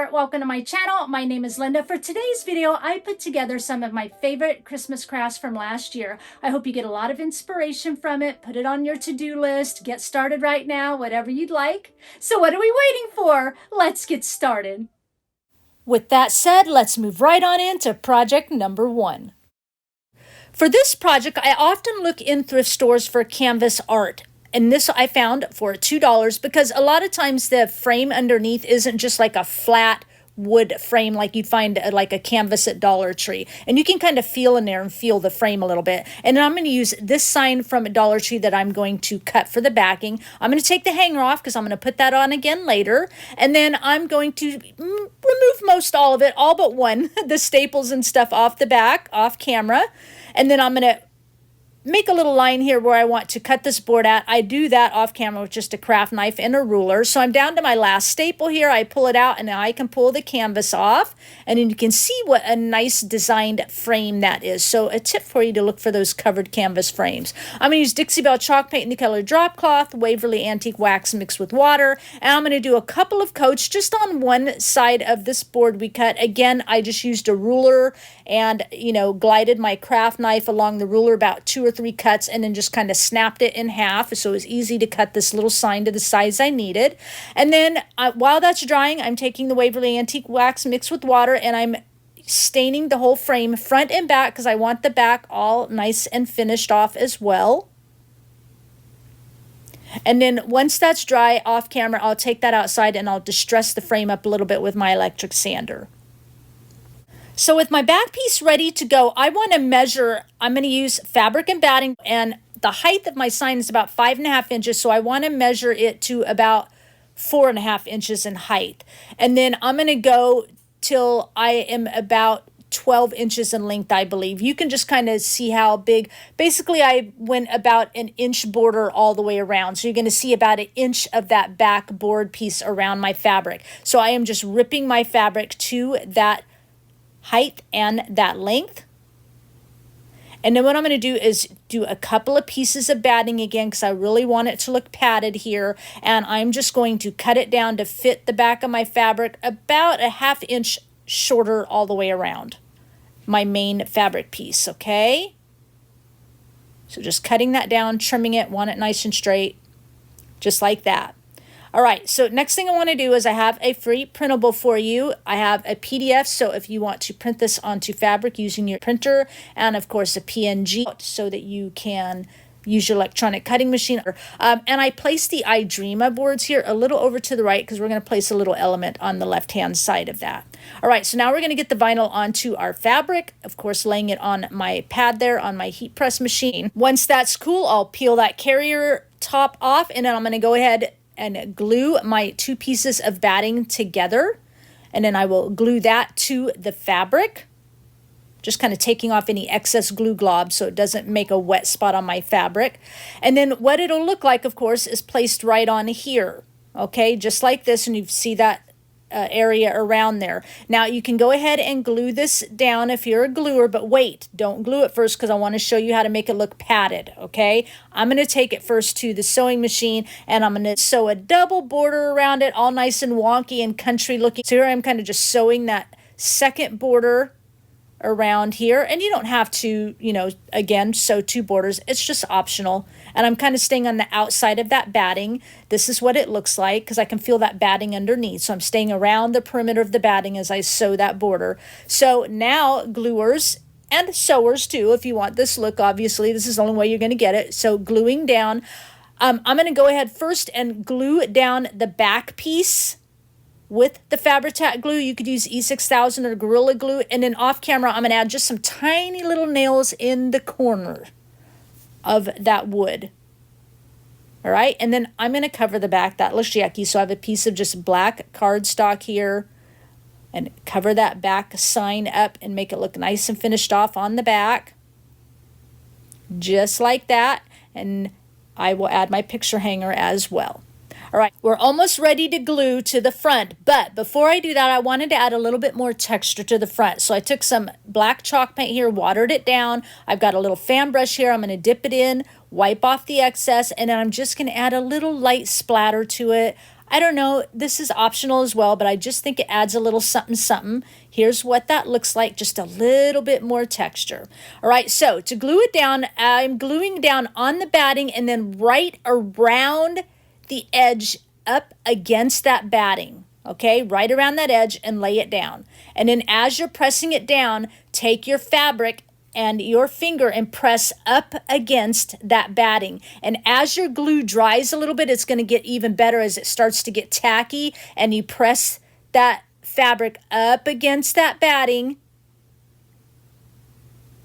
there, welcome to my channel. My name is Linda. For today's video, I put together some of my favorite Christmas crafts from last year. I hope you get a lot of inspiration from it. Put it on your to-do list. Get started right now, whatever you'd like. So what are we waiting for? Let's get started. With that said, let's move right on into project number 1. For this project, I often look in thrift stores for canvas art. And this I found for $2 because a lot of times the frame underneath isn't just like a flat wood frame like you'd find like a canvas at Dollar Tree. And you can kind of feel in there and feel the frame a little bit. And then I'm going to use this sign from Dollar Tree that I'm going to cut for the backing. I'm going to take the hanger off because I'm going to put that on again later. And then I'm going to remove most all of it, all but one, the staples and stuff off the back, off camera. And then I'm going to make a little line here where I want to cut this board at. I do that off camera with just a craft knife and a ruler. So I'm down to my last staple here. I pull it out and now I can pull the canvas off. And then you can see what a nice designed frame that is. So a tip for you to look for those covered canvas frames. I'm going to use Dixie Belle chalk paint in the color drop cloth, Waverly antique wax mixed with water. And I'm going to do a couple of coats just on one side of this board we cut. Again, I just used a ruler and, glided my craft knife along the ruler about 2 or 3 cuts and then just kind of snapped it in half so it was easy to cut this little sign to the size I needed. And then while that's drying, I'm taking the Waverly antique wax mixed with water and I'm staining the whole frame front and back because I want the back all nice and finished off as well. And then once that's dry off camera, I'll take that outside and I'll distress the frame up a little bit with my electric sander. So with my back piece ready to go, I want to measure, I'm going to use fabric and batting, and the height of my sign is about 5.5 inches, so I want to measure it to about 4.5 inches in height. And then I'm going to go till I am about 12 inches in length, I believe. You can just kind of see how big. Basically, I went about an inch border all the way around. So you're going to see about an inch of that back board piece around my fabric. So I am just ripping my fabric to that height and that length. And then what I'm going to do is do a couple of pieces of batting again because I really want it to look padded here. And I'm just going to cut it down to fit the back of my fabric about a 1/2 inch shorter all the way around my main fabric piece, okay? So just cutting that down, trimming it, want it nice and straight, just like that. All right, so next thing I want to do is I have a free printable for you. I have a PDF, so if you want to print this onto fabric using your printer, and of course a PNG so that you can use your electronic cutting machine. And I placed the iDreama boards here a little over to the right because we're going to place a little element on the left-hand side of that. All right, so now we're going to get the vinyl onto our fabric, of course laying it on my pad there on my heat press machine. Once that's cool, I'll peel that carrier top off, and then I'm going to go ahead and glue my 2 pieces of batting together. And then I will glue that to the fabric, just kind of taking off any excess glue glob so it doesn't make a wet spot on my fabric. And then what it'll look like, of course, is placed right on here. Okay, just like this, and you see that area around there. Now you can go ahead and glue this down if you're a gluer, but wait, don't glue it first because I want to show you how to make it look padded, okay? I'm going to take it first to the sewing machine and I'm going to sew a double border around it, all nice and wonky and country looking. So here I'm kind of just sewing that second border around here, and you don't have to, again, sew 2 borders. It's just optional. And I'm kind of staying on the outside of that batting. This is what it looks like because I can feel that batting underneath. So I'm staying around the perimeter of the batting as I sew that border. So now gluers and sewers too, if you want this look, obviously this is the only way you're going to get it. So gluing down, I'm going to go ahead first and glue down the back piece with the Fabri-Tac glue. You could use E6000 or Gorilla Glue. And then off camera, I'm going to add just some tiny little nails in the corner of that wood. All right. And then I'm going to cover the back. That looks yucky. So I have a piece of just black cardstock here and cover that back sign up and make it look nice and finished off on the back. Just like that. And I will add my picture hanger as well. All right, we're almost ready to glue to the front, but before I do that, I wanted to add a little bit more texture to the front. So I took some black chalk paint here, watered it down. I've got a little fan brush here. I'm going to dip it in, wipe off the excess, and then I'm just going to add a little light splatter to it. I don't know, this is optional as well, but I just think it adds a little something something. Here's what that looks like, just a little bit more texture. All right, so to glue it down, I'm gluing down on the batting and then right around the edge up against that batting. Okay, right around that edge and lay it down. And then as you're pressing it down, take your fabric and your finger and press up against that batting. And as your glue dries a little bit, it's going to get even better as it starts to get tacky, and you press that fabric up against that batting,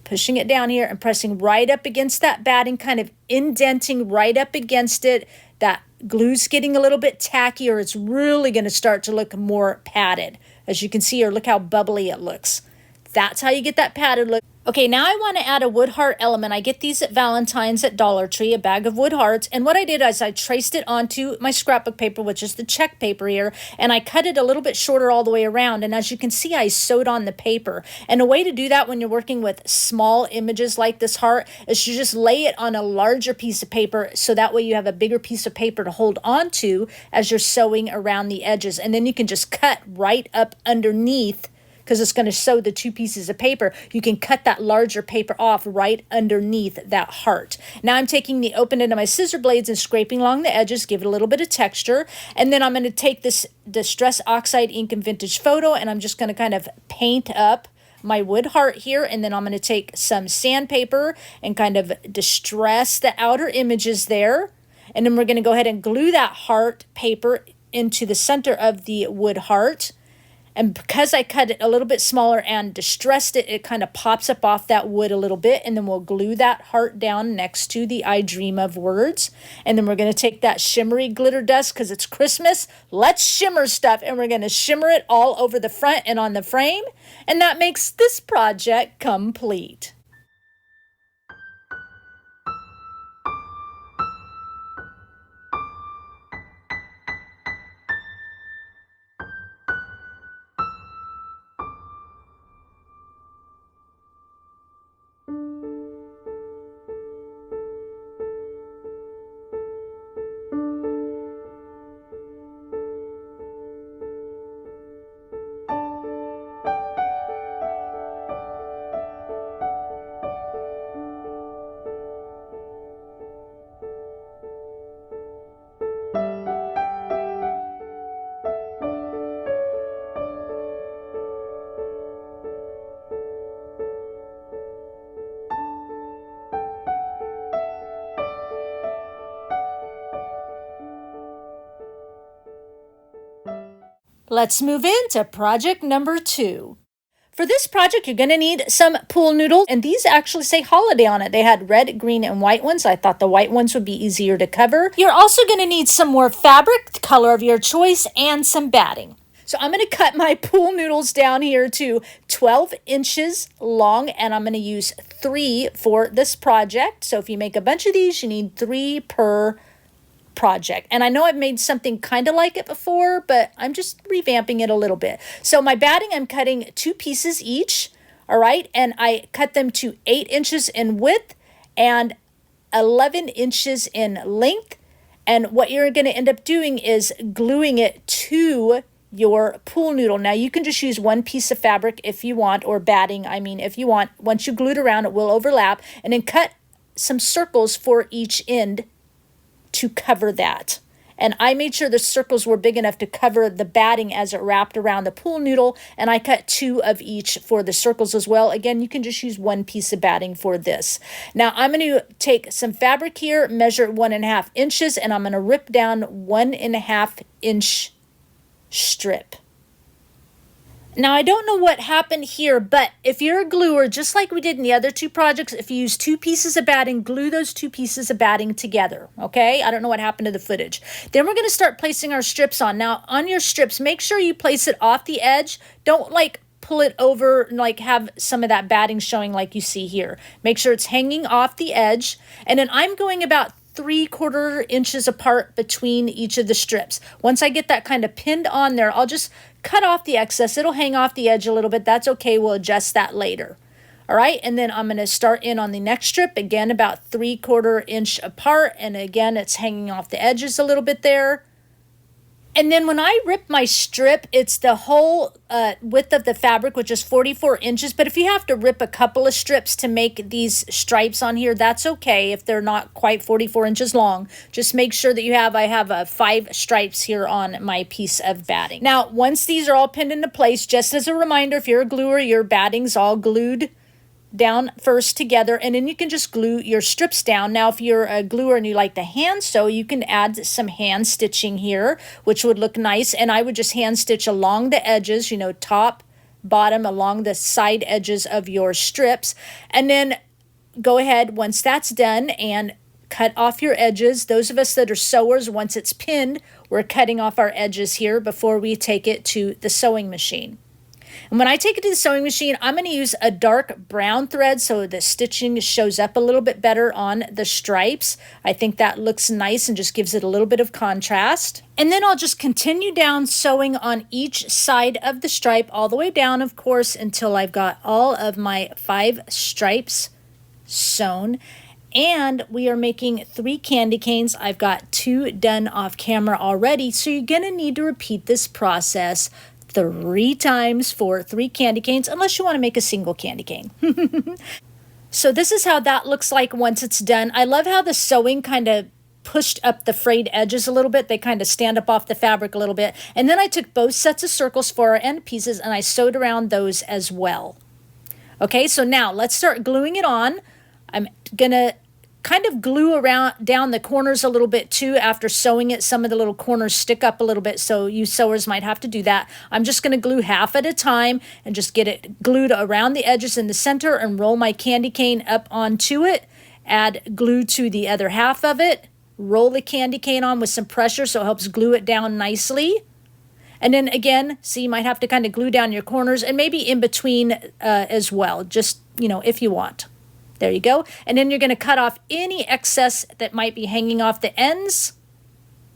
pushing it down here and pressing right up against that batting, kind of indenting right up against it. That glue's getting a little bit tacky, or it's really going to start to look more padded. As you can see here, look how bubbly it looks. That's how you get that padded look. Okay, now I want to add a wood heart element. I get these at Valentine's at Dollar Tree, a bag of wood hearts. And what I did is I traced it onto my scrapbook paper, which is the check paper here, and I cut it a little bit shorter all the way around. And as you can see, I sewed on the paper. And a way to do that when you're working with small images like this heart is to just lay it on a larger piece of paper, so that way you have a bigger piece of paper to hold on to as you're sewing around the edges. And then you can just cut right up underneath, because it's going to sew the two pieces of paper. You can cut that larger paper off right underneath that heart. Now I'm taking the open end of my scissor blades and scraping along the edges, give it a little bit of texture. And then I'm going to take this Distress Oxide Ink and Vintage Photo, and I'm just going to kind of paint up my wood heart here. And then I'm going to take some sandpaper and kind of distress the outer images there. And then we're going to go ahead and glue that heart paper into the center of the wood heart. And because I cut it a little bit smaller and distressed it, it kind of pops up off that wood a little bit. And then we'll glue that heart down next to the I Dream of words. And then we're going to take that shimmery glitter dust, because it's Christmas. Let's shimmer stuff. And we're going to shimmer it all over the front and on the frame. And that makes this project complete. Let's move into project number 2. For this project, you're going to need some pool noodles, and these actually say holiday on it. They had red, green, and white ones. I thought the white ones would be easier to cover. You're also going to need some more fabric, the color of your choice, and some batting. So I'm going to cut my pool noodles down here to 12 inches long, and I'm going to use 3 for this project. So if you make a bunch of these, you need 3 per project. And I know I've made something kind of like it before, but I'm just revamping it a little bit. So my batting, I'm cutting 2 pieces each, all right? And I cut them to 8 inches in width and 11 inches in length. And what you're going to end up doing is gluing it to your pool noodle. Now you can just use 1 piece of fabric if you want, or batting, I mean, if you want. Once you glue it around, it will overlap. And then cut some circles for each end to cover that. And I made sure the circles were big enough to cover the batting as it wrapped around the pool noodle, and I cut 2 of each for the circles as well. Again, you can just use 1 piece of batting for this. Now I'm going to take some fabric here, measure 1.5 inches, and I'm going to rip down 1.5 inch strip. Now, I don't know what happened here, but if you're a gluer, just like we did in the other 2 projects, if you use 2 pieces of batting, glue those 2 pieces of batting together, okay? I don't know what happened to the footage. Then we're going to start placing our strips on. Now, on your strips, make sure you place it off the edge. Don't, like, pull it over and, like, have some of that batting showing like you see here. Make sure it's hanging off the edge. And then I'm going about 3/4 inches apart between each of the strips. Once I get that kind of pinned on there, I'll just cut off the excess. It'll hang off the edge a little bit. That's okay. We'll adjust that later. All right. And then I'm going to start in on the next strip, again, about 3/4 inch apart. And again, it's hanging off the edges a little bit there. And then when I rip my strip, it's the whole width of the fabric, which is 44 inches. But if you have to rip a couple of strips to make these stripes on here, that's okay if they're not quite 44 inches long. Just make sure that I have 5 stripes here on my piece of batting. Now, once these are all pinned into place, just as a reminder, if you're a gluer, your batting's all glued down first together, and then you can just glue your strips down. Now, if you're a gluer and you like to hand sew, you can add some hand stitching here, which would look nice. And I would just hand stitch along the edges, top, bottom, along the side edges of your strips. And then go ahead once that's done and cut off your edges. Those of us that are sewers, once it's pinned, we're cutting off our edges here before we take it to the sewing machine. And when I take it to the sewing machine, I'm going to use a dark brown thread so the stitching shows up a little bit better on the stripes. I think that looks nice and just gives it a little bit of contrast. And then I'll just continue down sewing on each side of the stripe all the way down, of course, until I've got all of my 5 stripes sewn. And we are making 3 candy canes. I've got 2 done off camera already, so you're going to need to repeat this process 3 times for 3 candy canes, unless you want to make a single candy cane. So this is how that looks like once it's done. I love how the sewing kind of pushed up the frayed edges a little bit. They kind of stand up off the fabric a little bit. And then I took both sets of circles for our end pieces and I sewed around those as well. Okay, so now let's start gluing it on. I'm gonna kind of glue around down the corners a little bit too. After sewing it, some of the little corners stick up a little bit, so you sewers might have to do that. I'm just going to glue half at a time and just get it glued around the edges in the center and roll my candy cane up onto it. Add glue to the other half of it. Roll the candy cane on with some pressure so it helps glue it down nicely. And then again, so you might have to kind of glue down your corners and maybe in between as well, just, if you want. There you go. And then you're going to cut off any excess that might be hanging off the ends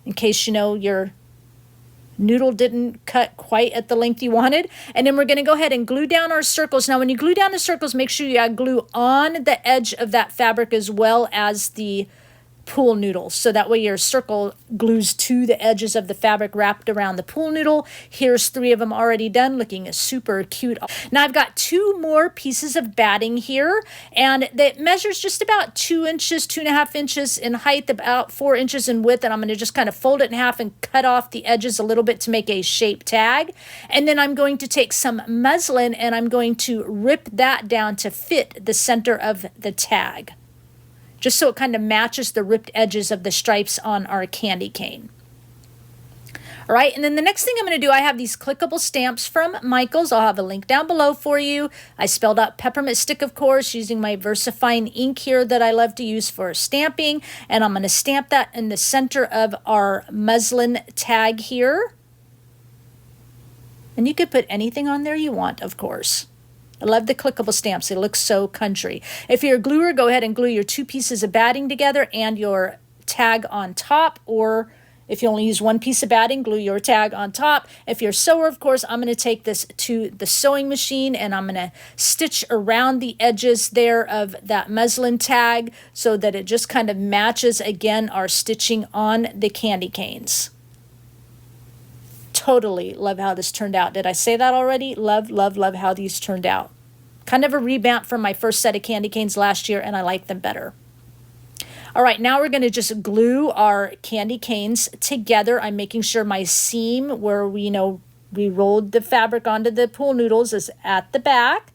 in case, your noodle didn't cut quite at the length you wanted. And then we're going to go ahead and glue down our circles. Now, when you glue down the circles, make sure you add glue on the edge of that fabric as well as the pool noodle, so that way your circle glues to the edges of the fabric wrapped around the pool noodle. Here's 3 of them already done, looking super cute. Now I've got 2 more pieces of batting here, and that measures just about 2 inches, 2.5 inches in height, about 4 inches in width, and I'm going to just kind of fold it in half and cut off the edges a little bit to make a shape tag. And then I'm going to take some muslin and I'm going to rip that down to fit the center of the tag, just so it kind of matches the ripped edges of the stripes on our candy cane. All right, and then the next thing I'm going to do, I have these clickable stamps from Michaels. I'll have a link down below for you. I spelled out peppermint stick, of course, using my VersaFine ink here that I love to use for stamping. And I'm going to stamp that in the center of our muslin tag here. And you could put anything on there you want, of course. I love the clickable stamps. They look so country. If you're a gluer, go ahead and glue your 2 pieces of batting together and your tag on top, or if you only use 1 piece of batting, glue your tag on top. If you're a sewer, of course, I'm going to take this to the sewing machine and I'm going to stitch around the edges there of that muslin tag so that it just kind of matches, again, our stitching on the candy canes. Totally love how this turned out. Did I say that already? Love, love, love how these turned out. Kind of a revamp from my first set of candy canes last year, and I like them better. All right, now we're going to just glue our candy canes together. I'm making sure my seam where we rolled the fabric onto the pool noodles is at the back.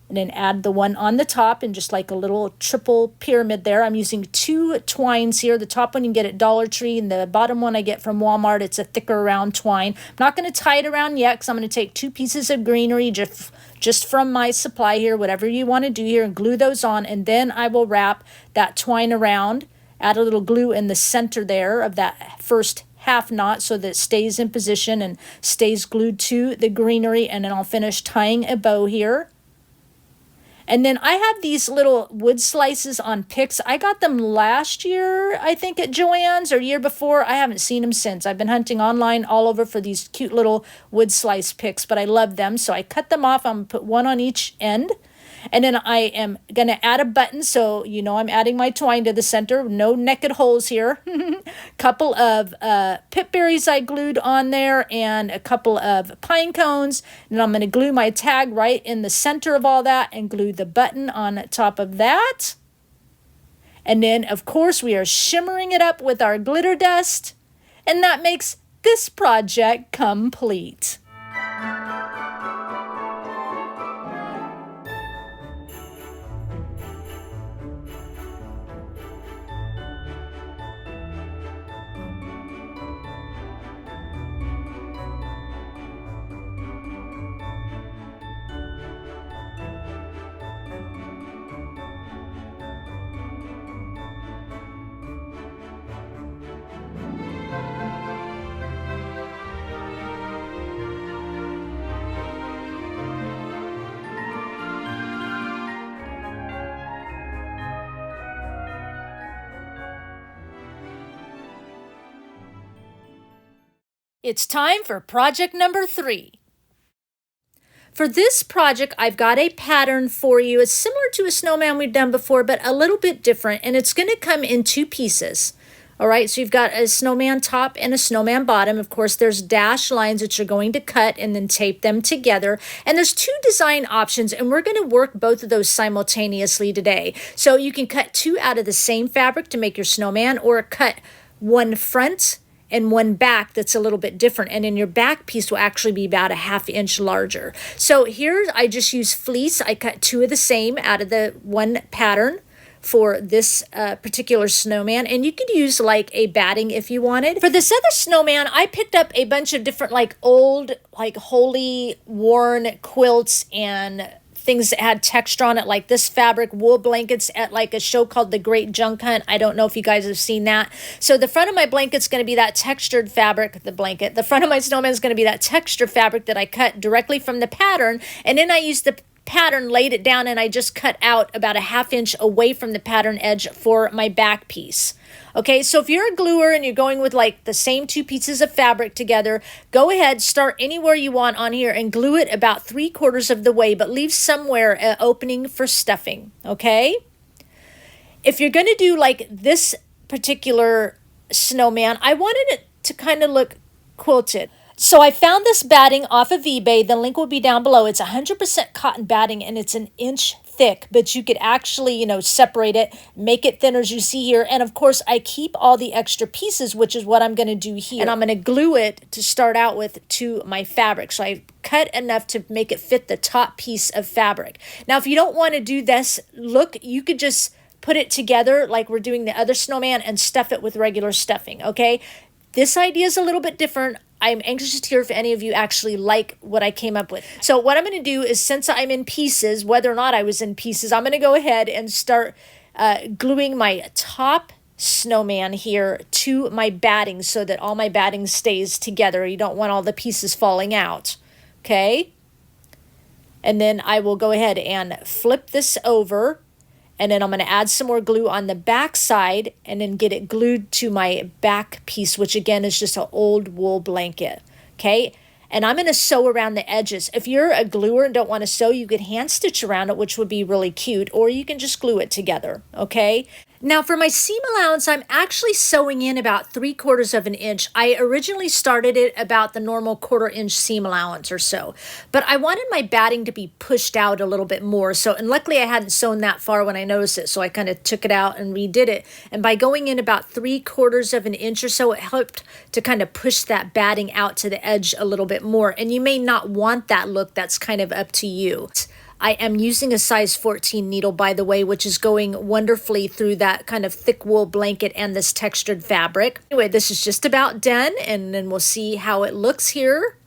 And then add the one on the top and just like a little triple pyramid there. I'm using 2 twines here. The top one you can get at Dollar Tree, and the bottom one I get from Walmart. It's a thicker round twine. I'm not going to tie it around yet because I'm going to take 2 pieces of greenery just from my supply here, whatever you want to do here, and glue those on. And then I will wrap that twine around, add a little glue in the center there of that first half knot so that it stays in position and stays glued to the greenery. And then I'll finish tying a bow here. And then I have these little wood slices on picks. I got them last year, I think, at Joann's, or year before. I haven't seen them since. I've been hunting online all over for these cute little wood slice picks, but I love them. So I cut them off. I'm going to put 1 on each end. And then I am going to add a button. So, you know, I'm adding my twine to the center. No naked holes here. Couple of pip berries I glued on there and a couple of pine cones. And I'm going to glue my tag right in the center of all that and glue the button on top of that. And then, of course, we are shimmering it up with our glitter dust. And that makes this project complete. It's time for project number 3. For this project, I've got a pattern for you. It's similar to a snowman we've done before, but a little bit different, and it's going to come in 2 pieces. All right, so you've got a snowman top and a snowman bottom. Of course, there's dash lines that you're going to cut and then tape them together. And there's 2 design options, and we're going to work both of those simultaneously today. So you can cut 2 out of the same fabric to make your snowman, or cut 1 front and 1 back that's a little bit different. And then your back piece will actually be about a 1/2 inch larger. So here I just use fleece. I cut 2 of the same out of the 1 pattern for this particular snowman. And you could use like a batting if you wanted. For this other snowman, I picked up a bunch of different like old, like wholly worn quilts and things that had texture on it, like this fabric, wool blankets at like a show called The Great Junk Hunt. I don't know if you guys have seen that. So the front of my blanket's going to be that textured fabric, the blanket. The front of my snowman is going to be that textured fabric that I cut directly from the pattern. And then I used the pattern, laid it down, and I just cut out about a 1/2 inch away from the pattern edge for my back piece. Okay, so if you're a gluer and you're going with like the same 2 pieces of fabric together, go ahead, start anywhere you want on here and glue it about 3/4 of the way, but leave somewhere an opening for stuffing, okay? If you're going to do like this particular snowman, I wanted it to kind of look quilted. So I found this batting off of eBay. The link will be down below. It's 100% cotton batting, and it's 1 inch thick, but you could actually, you know, separate it, make it thinner as you see here. And of course, I keep all the extra pieces, which is what I'm going to do here. And I'm going to glue it to start out with to my fabric. So I cut enough to make it fit the top piece of fabric. Now, if you don't want to do this look, you could just put it together like we're doing the other snowman and stuff it with regular stuffing, okay? This idea is a little bit different. I'm anxious to hear if any of you actually like what I came up with. So what I'm going to do is, since I'm in pieces, whether or not I was in pieces, I'm going to go ahead and start gluing my top snowman here to my batting so that all my batting stays together. You don't want all the pieces falling out, okay? And then I will go ahead and flip this over. And then I'm going to add some more glue on the back side and then get it glued to my back piece, which again is just an old wool blanket, okay? And I'm going to sew around the edges. If you're a gluer and don't want to sew, you could hand stitch around it, which would be really cute, or you can just glue it together, okay? Now for my seam allowance, I'm actually sewing in about 3/4 of an inch. I originally started it about the normal 1/4 inch seam allowance or so, but I wanted my batting to be pushed out a little bit more. So, and luckily I hadn't sewn that far when I noticed it, so I kind of took it out and redid it. And by going in about 3/4 of an inch or so, it helped to kind of push that batting out to the edge a little bit more. And you may not want that look. That's kind of up to you. I am using a size 14 needle, by the way, which is going wonderfully through that kind of thick wool blanket and this textured fabric. Anyway, this is just about done, and then we'll see how it looks here.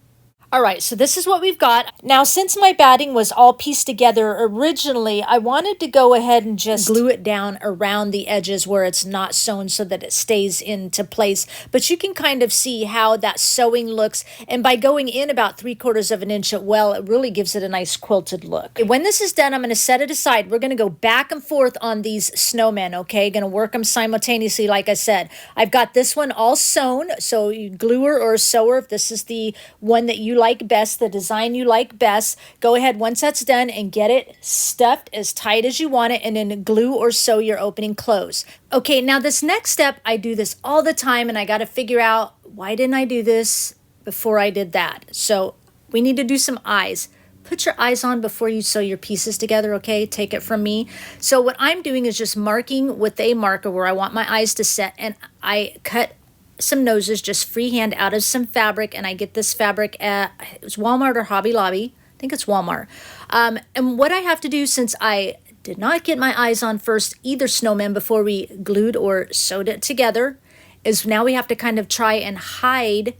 All right, so this is what we've got. Now, since my batting was all pieced together originally, I wanted to go ahead and just glue it down around the edges where it's not sewn so that it stays into place. But you can kind of see how that sewing looks. And by going in about 3/4 of an inch, it really gives it a nice quilted look. When this is done, I'm going to set it aside. We're going to go back and forth on these snowmen, okay? Going to work them simultaneously, like I said. I've got this one all sewn, so you gluer or sewer, if this is the one that you like best, the design you like best. Go ahead once that's done and get it stuffed as tight as you want it, and then glue or sew your opening closed. Okay, now this next step, I do this all the time, and I got to figure out, why didn't I do this before I did that? So we need to do some eyes. Put your eyes on before you sew your pieces together, okay? Take it from me. So what I'm doing is just marking with a marker where I want my eyes to set, and I cut some noses just freehand out of some fabric, and I get this fabric at, it was Walmart or Hobby Lobby. I think it's Walmart. And what I have to do, since I did not get my eyes on first either snowman before we glued or sewed it together, is now we have to kind of try and hide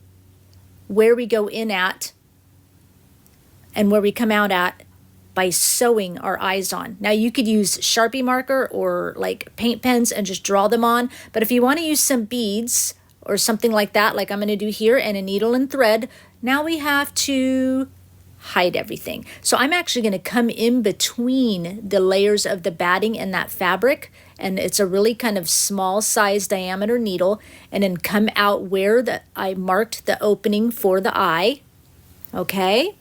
where we go in at and where we come out at by sewing our eyes on. Now you could use Sharpie marker or like paint pens and just draw them on, but if you want to use some beads or something like that, like I'm going to do here, and a needle and thread, now we have to hide everything. So I'm actually going to come in between the layers of the batting and that fabric, and it's a really kind of small size diameter needle, and then come out where I marked the opening for the eye. Okay,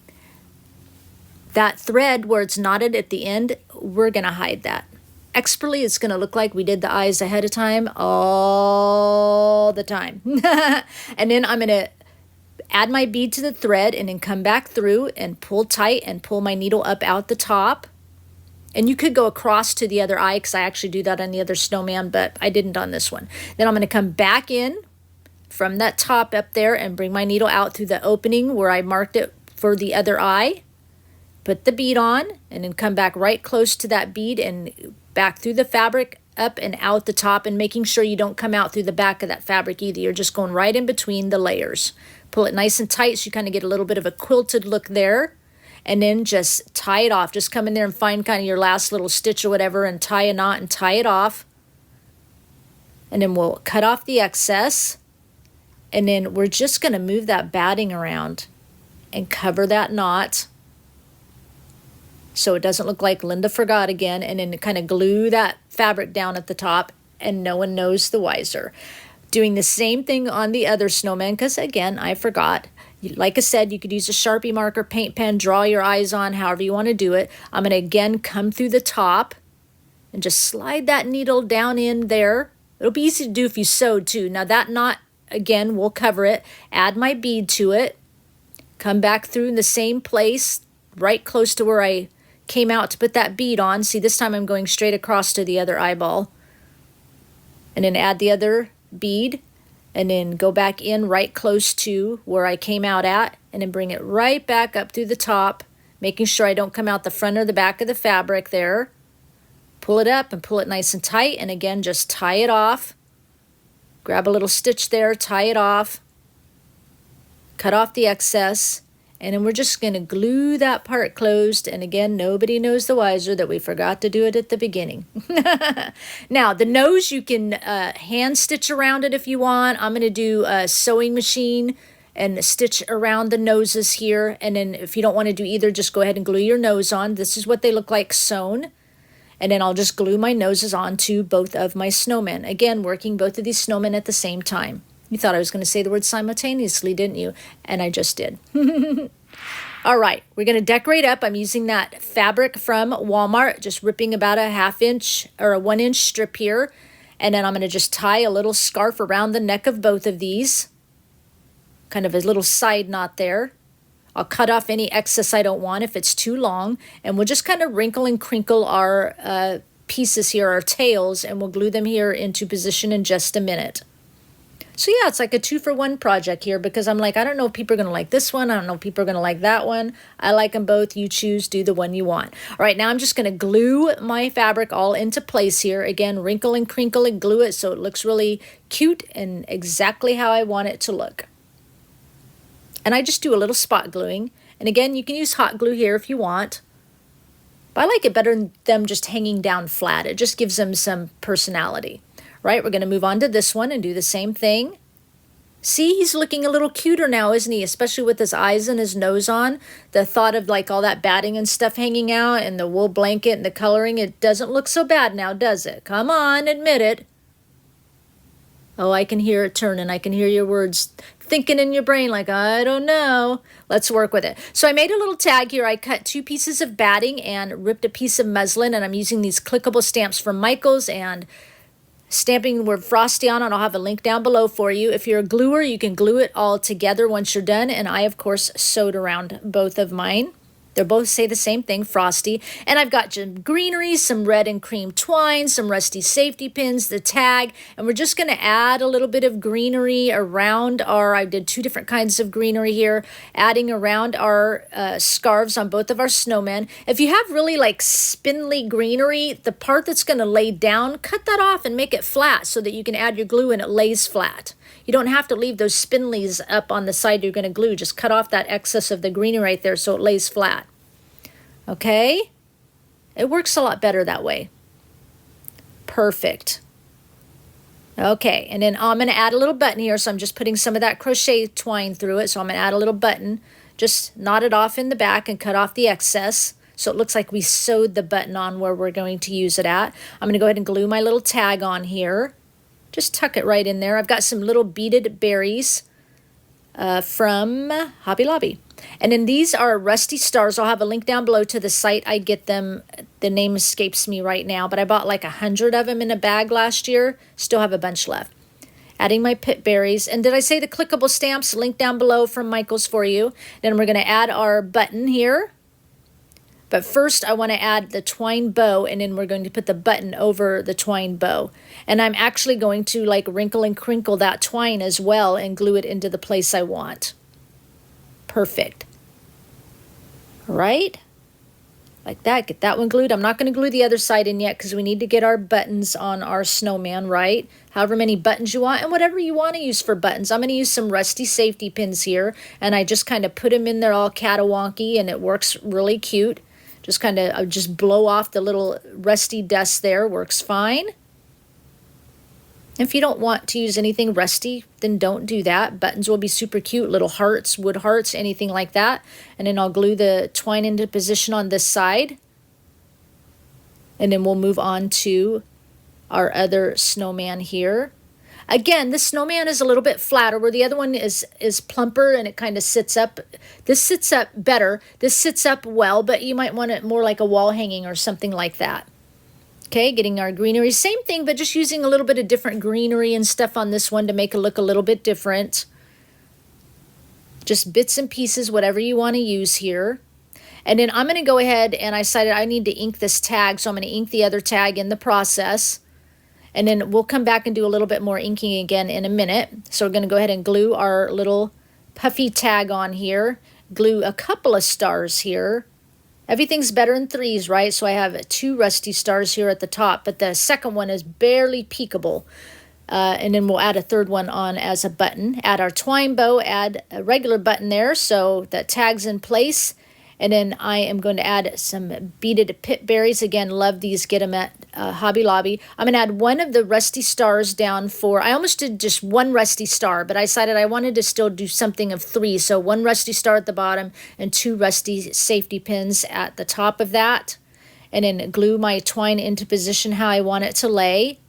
that thread where it's knotted at the end, we're going to hide that. Expertly, it's going to look like we did the eyes ahead of time all the time. And then I'm going to add my bead to the thread and then come back through and pull tight and pull my needle up out the top. And you could go across to the other eye, because I actually do that on the other snowman, but I didn't on this one. Then I'm going to come back in from that top up there and bring my needle out through the opening where I marked it for the other eye. Put the bead on, and then come back right close to that bead and back through the fabric up and out the top, and making sure you don't come out through the back of that fabric either. You're just going right in between the layers. Pull it nice and tight so you kind of get a little bit of a quilted look there, and then just tie it off. Just come in there and find kind of your last little stitch or whatever and tie a knot and tie it off. And then we'll cut off the excess, and then we're just going to move that batting around and cover that knot so it doesn't look like Linda forgot again, and then kind of glue that fabric down at the top, and no one knows the wiser. Doing the same thing on the other snowman, because again, I forgot. Like I said, you could use a Sharpie marker, paint pen, draw your eyes on, however you want to do it. I'm going to again come through the top and just slide that needle down in there. It'll be easy to do if you sewed too. Now that knot, again, we'll cover it. Add my bead to it. Come back through in the same place, right close to where I came out to put that bead on. See, this time I'm going straight across to the other eyeball. And then add the other bead, and then go back in right close to where I came out at, and then bring it right back up through the top, making sure I don't come out the front or the back of the fabric there. Pull it up and pull it nice and tight, and again, just tie it off. Grab a little stitch there, tie it off, cut off the excess, and then we're just going to glue that part closed. And again, nobody knows the wiser that we forgot to do it at the beginning. Now, the nose, you can hand stitch around it if you want. I'm going to do a sewing machine and stitch around the noses here. And then if you don't want to do either, just go ahead and glue your nose on. This is what they look like sewn. And then I'll just glue my noses onto both of my snowmen. Again, working both of these snowmen at the same time. You thought I was going to say the word simultaneously, didn't you? And I just did. All right, we're going to decorate up. I'm using that fabric from Walmart, just ripping about a 1/2 inch or a 1 inch strip here. And then I'm going to just tie a little scarf around the neck of both of these. Kind of a little side knot there. I'll cut off any excess I don't want if it's too long. And we'll just kind of wrinkle and crinkle our pieces here, our tails, and we'll glue them here into position in just a minute. So yeah, it's like a 2-for-1 project here, because I'm like, I don't know if people are going to like this one. I don't know if people are going to like that one. I like them both. You choose, do the one you want. All right, now I'm just going to glue my fabric all into place here. Again, wrinkle and crinkle and glue it so it looks really cute and exactly how I want it to look. And I just do a little spot gluing. And again, you can use hot glue here if you want. But I like it better than them just hanging down flat. It just gives them some personality. Right, we're going to move on to this one and do the same thing. See, he's looking a little cuter now, isn't he? Especially with his eyes and his nose on. The thought of like all that batting and stuff hanging out and the wool blanket and the coloring, it doesn't look so bad now, does it? Come on, admit it. Oh, I can hear it turning. I can hear your words thinking in your brain like, I don't know. Let's work with it. So I made a little tag here. I cut 2 pieces of batting and ripped a piece of muslin, and I'm using these clickable stamps from Michaels and stamping the word Frosty on it. I'll have a link down below for you. If you're a gluer, you can glue it all together once you're done, and I, of course, sewed around both of mine. They both say the same thing, Frosty. And I've got some greenery, some red and cream twine, some rusty safety pins, the tag, and we're just going to add a little bit of greenery around our, I did 2 different kinds of greenery here, adding around our scarves on both of our snowmen. If you have really like spindly greenery, the part that's going to lay down, cut that off and make it flat so that you can add your glue and it lays flat. You don't have to leave those spindlies up on the side you're going to glue. Just cut off that excess of the greenery right there so it lays flat. Okay? It works a lot better that way. Perfect. Okay, and then I'm going to add a little button here, so I'm just putting some of that crochet twine through it. So I'm going to add a little button. Just knot it off in the back and cut off the excess. So it looks like we sewed the button on where we're going to use it at. I'm going to go ahead and glue my little tag on here. Just tuck it right in there. I've got some little beaded berries from Hobby Lobby. And then these are rusty stars. I'll have a link down below to the site I get them. The name escapes me right now, but I bought like 100 of them in a bag last year. Still have a bunch left. Adding my pit berries. And did I say the clickable stamps? Link down below from Michaels for you. Then we're going to add our button here. But first I want to add the twine bow, and then we're going to put the button over the twine bow. And I'm actually going to like wrinkle and crinkle that twine as well and glue it into the place I want. Perfect. All right. Like that. Get that one glued. I'm not going to glue the other side in yet because we need to get our buttons on our snowman right. However many buttons you want and whatever you want to use for buttons. I'm going to use some rusty safety pins here, and I just kind of put them in there all catawonky, and it works really cute. Just kind of just blow off the little rusty dust there. Works fine. If you don't want to use anything rusty, then don't do that. Buttons will be super cute. Little hearts, wood hearts, anything like that. And then I'll glue the twine into position on this side. And then we'll move on to our other snowman here. Again, this snowman is a little bit flatter, where the other one is plumper and it kind of sits up. This sits up better. This sits up well, but you might want it more like a wall hanging or something like that. Okay, getting our greenery. Same thing, but just using a little bit of different greenery and stuff on this one to make it look a little bit different. Just bits and pieces, whatever you want to use here. And then I'm going to go ahead, and I decided I need to ink this tag, so I'm going to ink the other tag in the process. And then we'll come back and do a little bit more inking again in a minute. So we're going to go ahead and glue our little puffy tag on here. Glue a couple of stars here. Everything's better in 3s, right? So I have 2 rusty stars here at the top, but the second one is barely peekable. And then we'll add a 3rd one on as a button. Add our twine bow, add a regular button there so that tag's in place. And then I am going to add some beaded pit berries. Again, love these. Get them at Hobby Lobby. I'm going to add one of the rusty stars down for, I almost did just 1 rusty star, but I decided I wanted to still do something of 3. So 1 rusty star at the bottom and 2 rusty safety pins at the top of that. And then glue my twine into position how I want it to lay.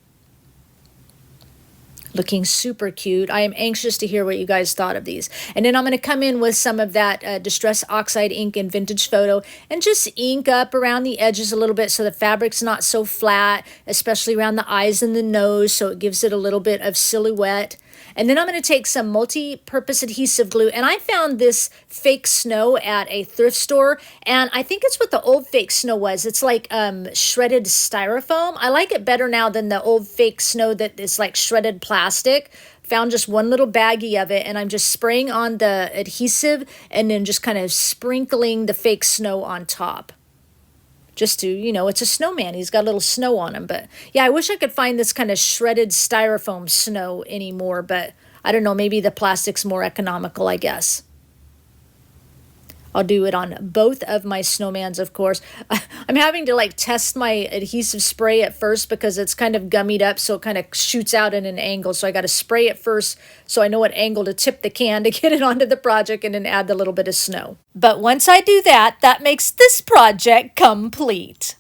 Looking super cute. I am anxious to hear what you guys thought of these. And then I'm going to come in with some of that Distress Oxide ink in Vintage Photo and just ink up around the edges a little bit so the fabric's not so flat, especially around the eyes and the nose, so it gives it a little bit of silhouette. And then I'm going to take some multi-purpose adhesive glue, and I found this fake snow at a thrift store, and I think it's what the old fake snow was. It's like shredded styrofoam. I like it better now than the old fake snow that is like shredded plastic. Found just one little baggie of it, and I'm just spraying on the adhesive and then just kind of sprinkling the fake snow on top. Just to, you know, it's a snowman. He's got a little snow on him. But yeah, I wish I could find this kind of shredded styrofoam snow anymore. But I don't know, maybe the plastic's more economical, I guess. I'll do it on both of my snowmans, of course. I'm having to like test my adhesive spray at first because it's kind of gummied up, so it kind of shoots out at an angle. So I got to spray it first so I know what angle to tip the can to get it onto the project, and then add the little bit of snow. But once I do that, that makes this project complete.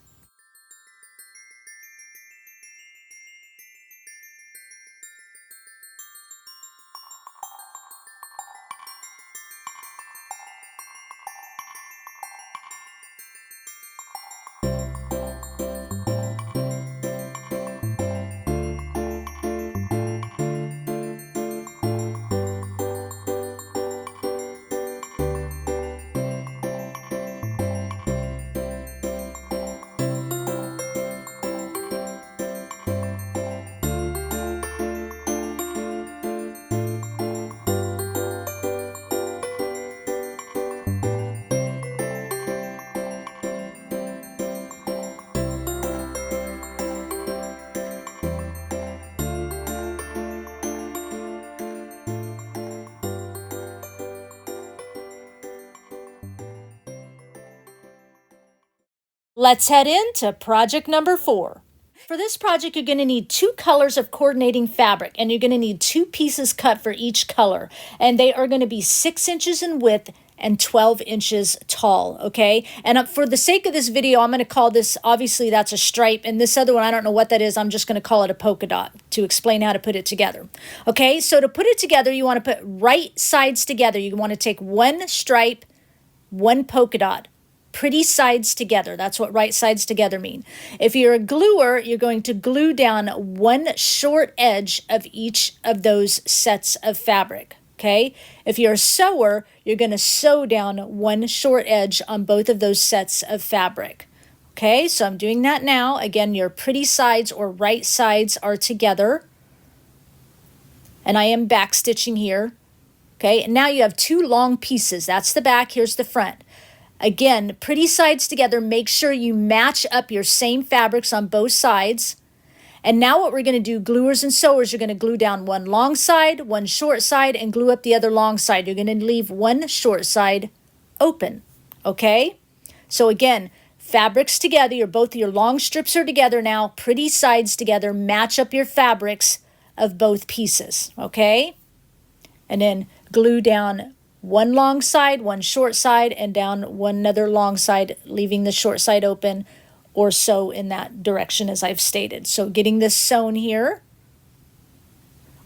Let's head into project number 4. For this project, you're going to need 2 colors of coordinating fabric, and you're going to need 2 pieces cut for each color, and they are going to be 6 inches in width and 12 inches tall, okay? And for the sake of this video, I'm going to call this, obviously that's a stripe, and this other one, I don't know what that is. I'm just going to call it a polka dot to explain how to put it together. Okay, so to put it together, you want to put right sides together. You want to take 1 stripe, 1 polka dot. Pretty sides together. That's what right sides together mean. If you're a gluer, you're going to glue down 1 short edge of each of those sets of fabric. Okay? If you're a sewer, you're going to sew down 1 short edge on both of those sets of fabric. Okay? So I'm doing that now. Again, your pretty sides or right sides are together. And I am back stitching here. Okay? And now you have 2 long pieces. That's the back. Here's the front. Again, pretty sides together. Make sure you match up your same fabrics on both sides. And now what we're going to do, gluers and sewers, you're going to glue down 1 long side, 1 short side, and glue up the other long side. You're going to leave 1 short side open. Okay? So again, fabrics together. Both your long strips are together now. Pretty sides together. Match up your fabrics of both pieces. Okay? And then glue down 1 long side, 1 short side, and down 1 another long side, leaving the short side open, or sew in that direction as I've stated. So getting this sewn here.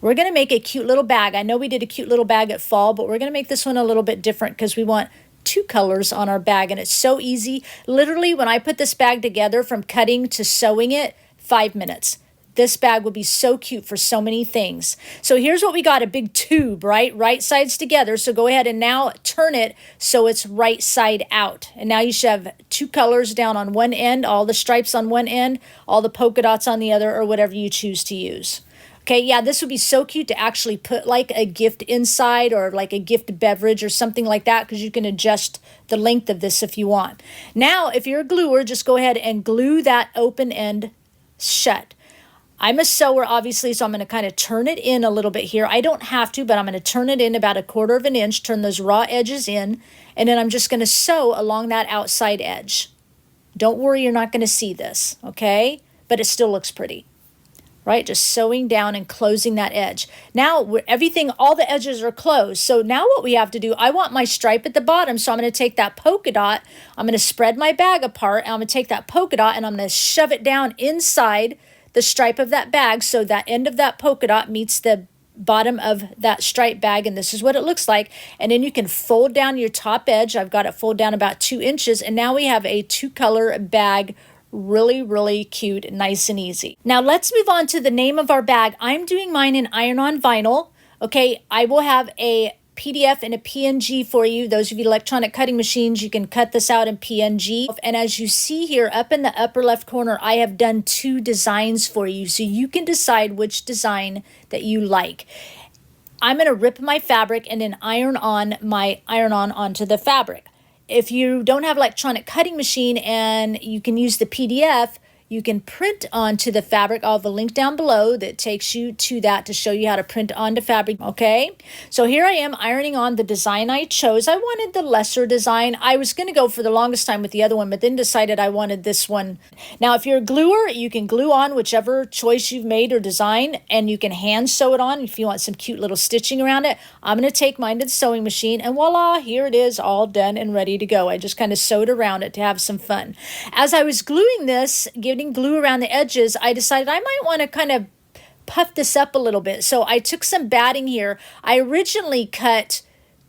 We're going to make a cute little bag. I know we did a cute little bag at fall, but we're going to make this one a little bit different because we want 2 colors on our bag, and it's so easy. Literally, when I put this bag together from cutting to sewing it, 5 minutes. This bag will be so cute for so many things. So here's what we got, a big tube, right? Right sides together. So go ahead and now turn it so it's right side out. And now you should have 2 colors down on one end, all the stripes on one end, all the polka dots on the other, or whatever you choose to use. Okay, yeah, this would be so cute to actually put like a gift inside or like a gift beverage or something like that, because you can adjust the length of this if you want. Now, if you're a gluer, just go ahead and glue that open end shut. I'm a sewer, obviously, so I'm going to kind of turn it in a little bit here. I don't have to, but I'm going to turn it in about 1/4 of an inch, turn those raw edges in, and then I'm just going to sew along that outside edge. Don't worry, you're not going to see this, okay? But it still looks pretty, right? Just sewing down and closing that edge. Now, everything, all the edges are closed. So now what we have to do, I want my stripe at the bottom, so I'm going to take that polka dot, I'm going to spread my bag apart, and I'm going to take that polka dot, and I'm going to shove it down inside the stripe of that bag, so that end of that polka dot meets the bottom of that stripe bag, and this is what it looks like. And then you can fold down your top edge. I've got it fold down about 2 inches, and now we have a 2-color bag. Really, really cute, nice and easy. Now let's move on to the name of our bag. I'm doing mine in iron-on vinyl. Okay, I will have a PDF and a PNG for you. Those of you electronic cutting machines, you can cut this out in PNG. And as you see here up in the upper left corner, I have done 2 designs for you, so you can decide which design that you like. I'm going to rip my fabric and then iron on onto the fabric. If you don't have electronic cutting machine and you can use the PDF, you can print onto the fabric. I'll have a link down below that takes you to that to show you how to print onto fabric. Okay, so here I am ironing on the design I chose. I wanted the lesser design. I was going to go for the longest time with the other one, but then decided I wanted this one. Now, if you're a gluer, you can glue on whichever choice you've made or design, and you can hand sew it on if you want some cute little stitching around it. I'm going to take mine to the sewing machine, and voila, here it is, all done and ready to go. I just kind of sewed around it to have some fun. As I was gluing this, giving glue around the edges, I decided I might want to kind of puff this up a little bit. So I took some batting here. I originally cut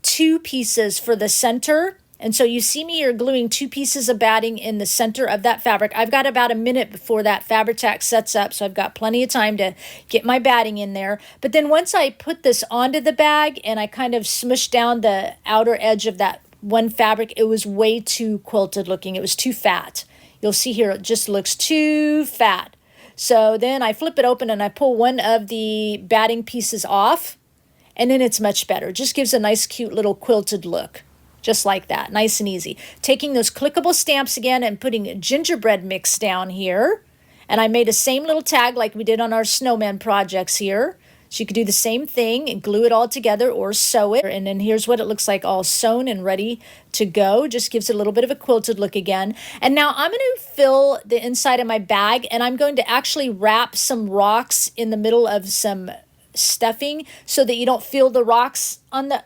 2 pieces for the center, and so you see me here gluing 2 pieces of batting in the center of that fabric. I've got about a minute before that fabric tack sets up, so I've got plenty of time to get my batting in there. But then once I put this onto the bag and I kind of smushed down the outer edge of that one fabric, it was way too quilted looking. It was too fat. You'll see here it just looks too fat. So then I flip it open and I pull one of the batting pieces off, and then it's much better. It just gives a nice cute little quilted look. Just like that, nice and easy. Taking those clickable stamps again and putting gingerbread mix down here. And I made a same little tag like we did on our snowman projects here. So you could do the same thing and glue it all together or sew it. And then here's what it looks like all sewn and ready to go. Just gives it a little bit of a quilted look again. And now I'm going to fill the inside of my bag, and I'm going to actually wrap some rocks in the middle of some stuffing so that you don't feel the rocks on the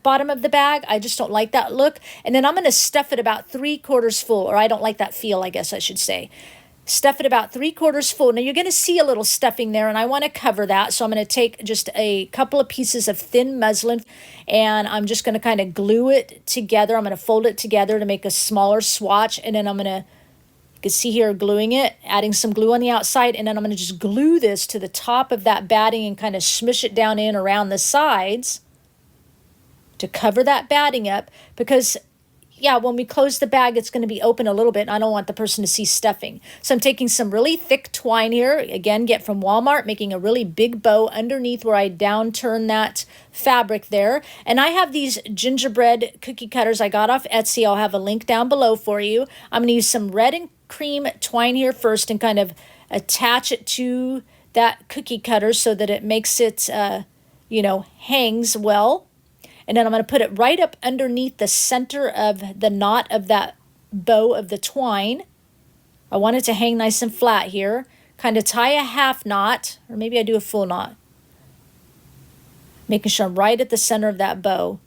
bottom of the bag. I just don't like that look. And then I'm going to stuff it about 3/4 full, or I don't like that feel, I guess I should say. Stuff it about 3/4 full. Now you're going to see a little stuffing there, and I want to cover that. So I'm going to take just a couple of pieces of thin muslin, and I'm just going to kind of glue it together. I'm going to fold it together to make a smaller swatch, and then I'm going to, you can see here, gluing it, adding some glue on the outside, and then I'm going to just glue this to the top of that batting and kind of smush it down in around the sides to cover that batting up, because yeah, when we close the bag, it's going to be open a little bit, and I don't want the person to see stuffing. So I'm taking some really thick twine here, again, get from Walmart, making a really big bow underneath where I downturn that fabric there. And I have these gingerbread cookie cutters I got off Etsy. I'll have a link down below for you. I'm going to use some red and cream twine here first and kind of attach it to that cookie cutter so that it makes it, hangs well. And then I'm going to put it right up underneath the center of the knot of that bow of the twine. I want it to hang nice and flat here. Kind of tie a half knot, or maybe I do a full knot. Making sure I'm right at the center of that bow.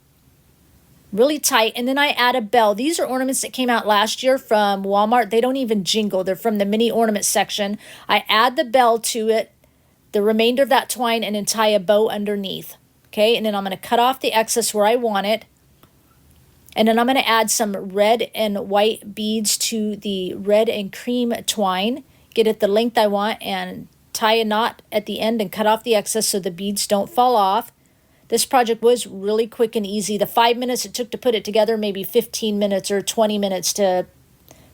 Really tight. And then I add a bell. These are ornaments that came out last year from Walmart. They don't even jingle. They're from the mini ornament section. I add the bell to it, the remainder of that twine, and then tie a bow underneath. Okay, and then I'm going to cut off the excess where I want it. And then I'm going to add some red and white beads to the red and cream twine. Get it the length I want and tie a knot at the end and cut off the excess so the beads don't fall off. This project was really quick and easy. The 5 minutes it took to put it together, maybe 15 minutes or 20 minutes to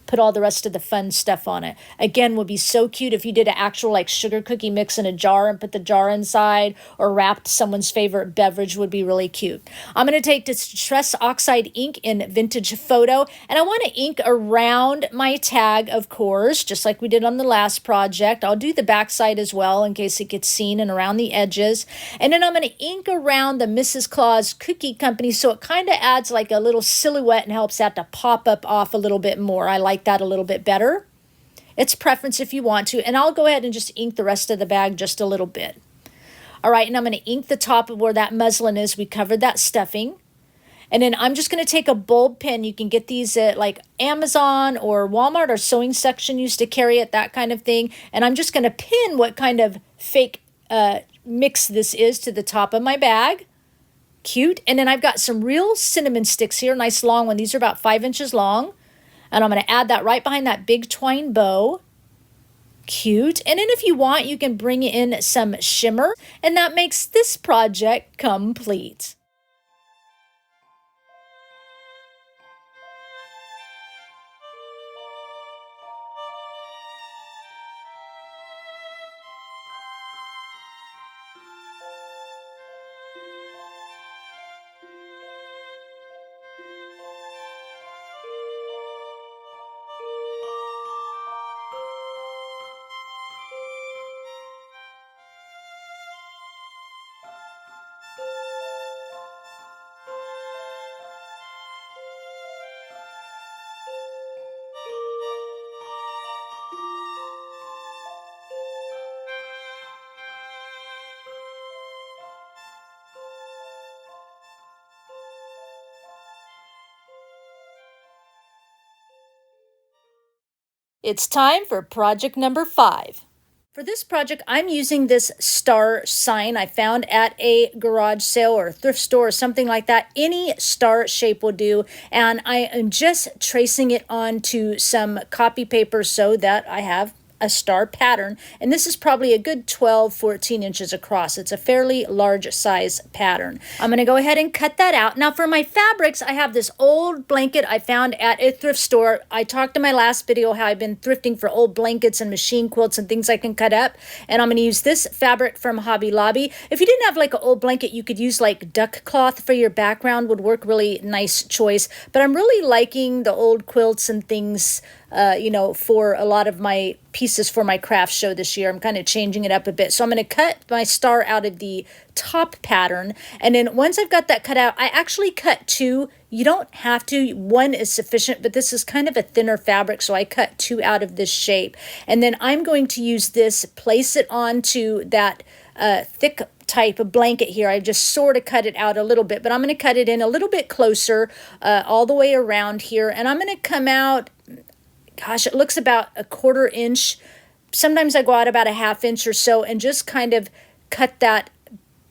put all the rest of the fun stuff on it. Again, would be so cute if you did an actual like sugar cookie mix in a jar and put the jar inside, or wrapped someone's favorite beverage, would be really cute. I'm going to take Distress Oxide ink in Vintage Photo, and I want to ink around my tag, of course, just like we did on the last project. I'll do the back side as well in case it gets seen, and around the edges. And then I'm going to ink around the Mrs. Claus Cookie Company so it kind of adds like a little silhouette and helps that to pop up off a little bit more. I like that a little bit better. It's preference if you want to, and I'll go ahead and just ink the rest of the bag just a little bit. All right, and I'm going to ink the top of where that muslin is. We covered that stuffing. And then I'm just going to take a bulb pen. You can get these at like Amazon or Walmart, or sewing section used to carry it, that kind of thing. And I'm just going to pin what kind of fake mix this is to the top of my bag. Cute. And then I've got some real cinnamon sticks here, nice long one. These are about 5 inches long. And I'm going to add that right behind that big twine bow. Cute. And then if you want, you can bring in some shimmer, and that makes this project complete. It's time for project number 5. For this project, I'm using this star sign I found at a garage sale or a thrift store or something like that. Any star shape will do. And I am just tracing it onto some copy paper so that I have a star pattern. And this is probably a good 12, 14 inches across. It's a fairly large size pattern. I'm going to go ahead and cut that out. Now for my fabrics, I have this old blanket I found at a thrift store. I talked in my last video how I've been thrifting for old blankets and machine quilts and things I can cut up. And I'm going to use this fabric from Hobby Lobby. If you didn't have like an old blanket, you could use like duck cloth for your background, would work really nice choice. But I'm really liking the old quilts and things for a lot of my pieces for my craft show this year. I'm kind of changing it up a bit. So I'm going to cut my star out of the top pattern. And then once I've got that cut out, I actually cut two. You don't have to. One is sufficient, but this is kind of a thinner fabric, so I cut two out of this shape. And then I'm going to use this, place it onto that thick type of blanket here. I just sort of cut it out a little bit, but I'm going to cut it in a little bit closer all the way around here. And I'm going to come out, gosh, it looks about a 1/4 inch. Sometimes I go out about a 1/2 inch or so and just kind of cut that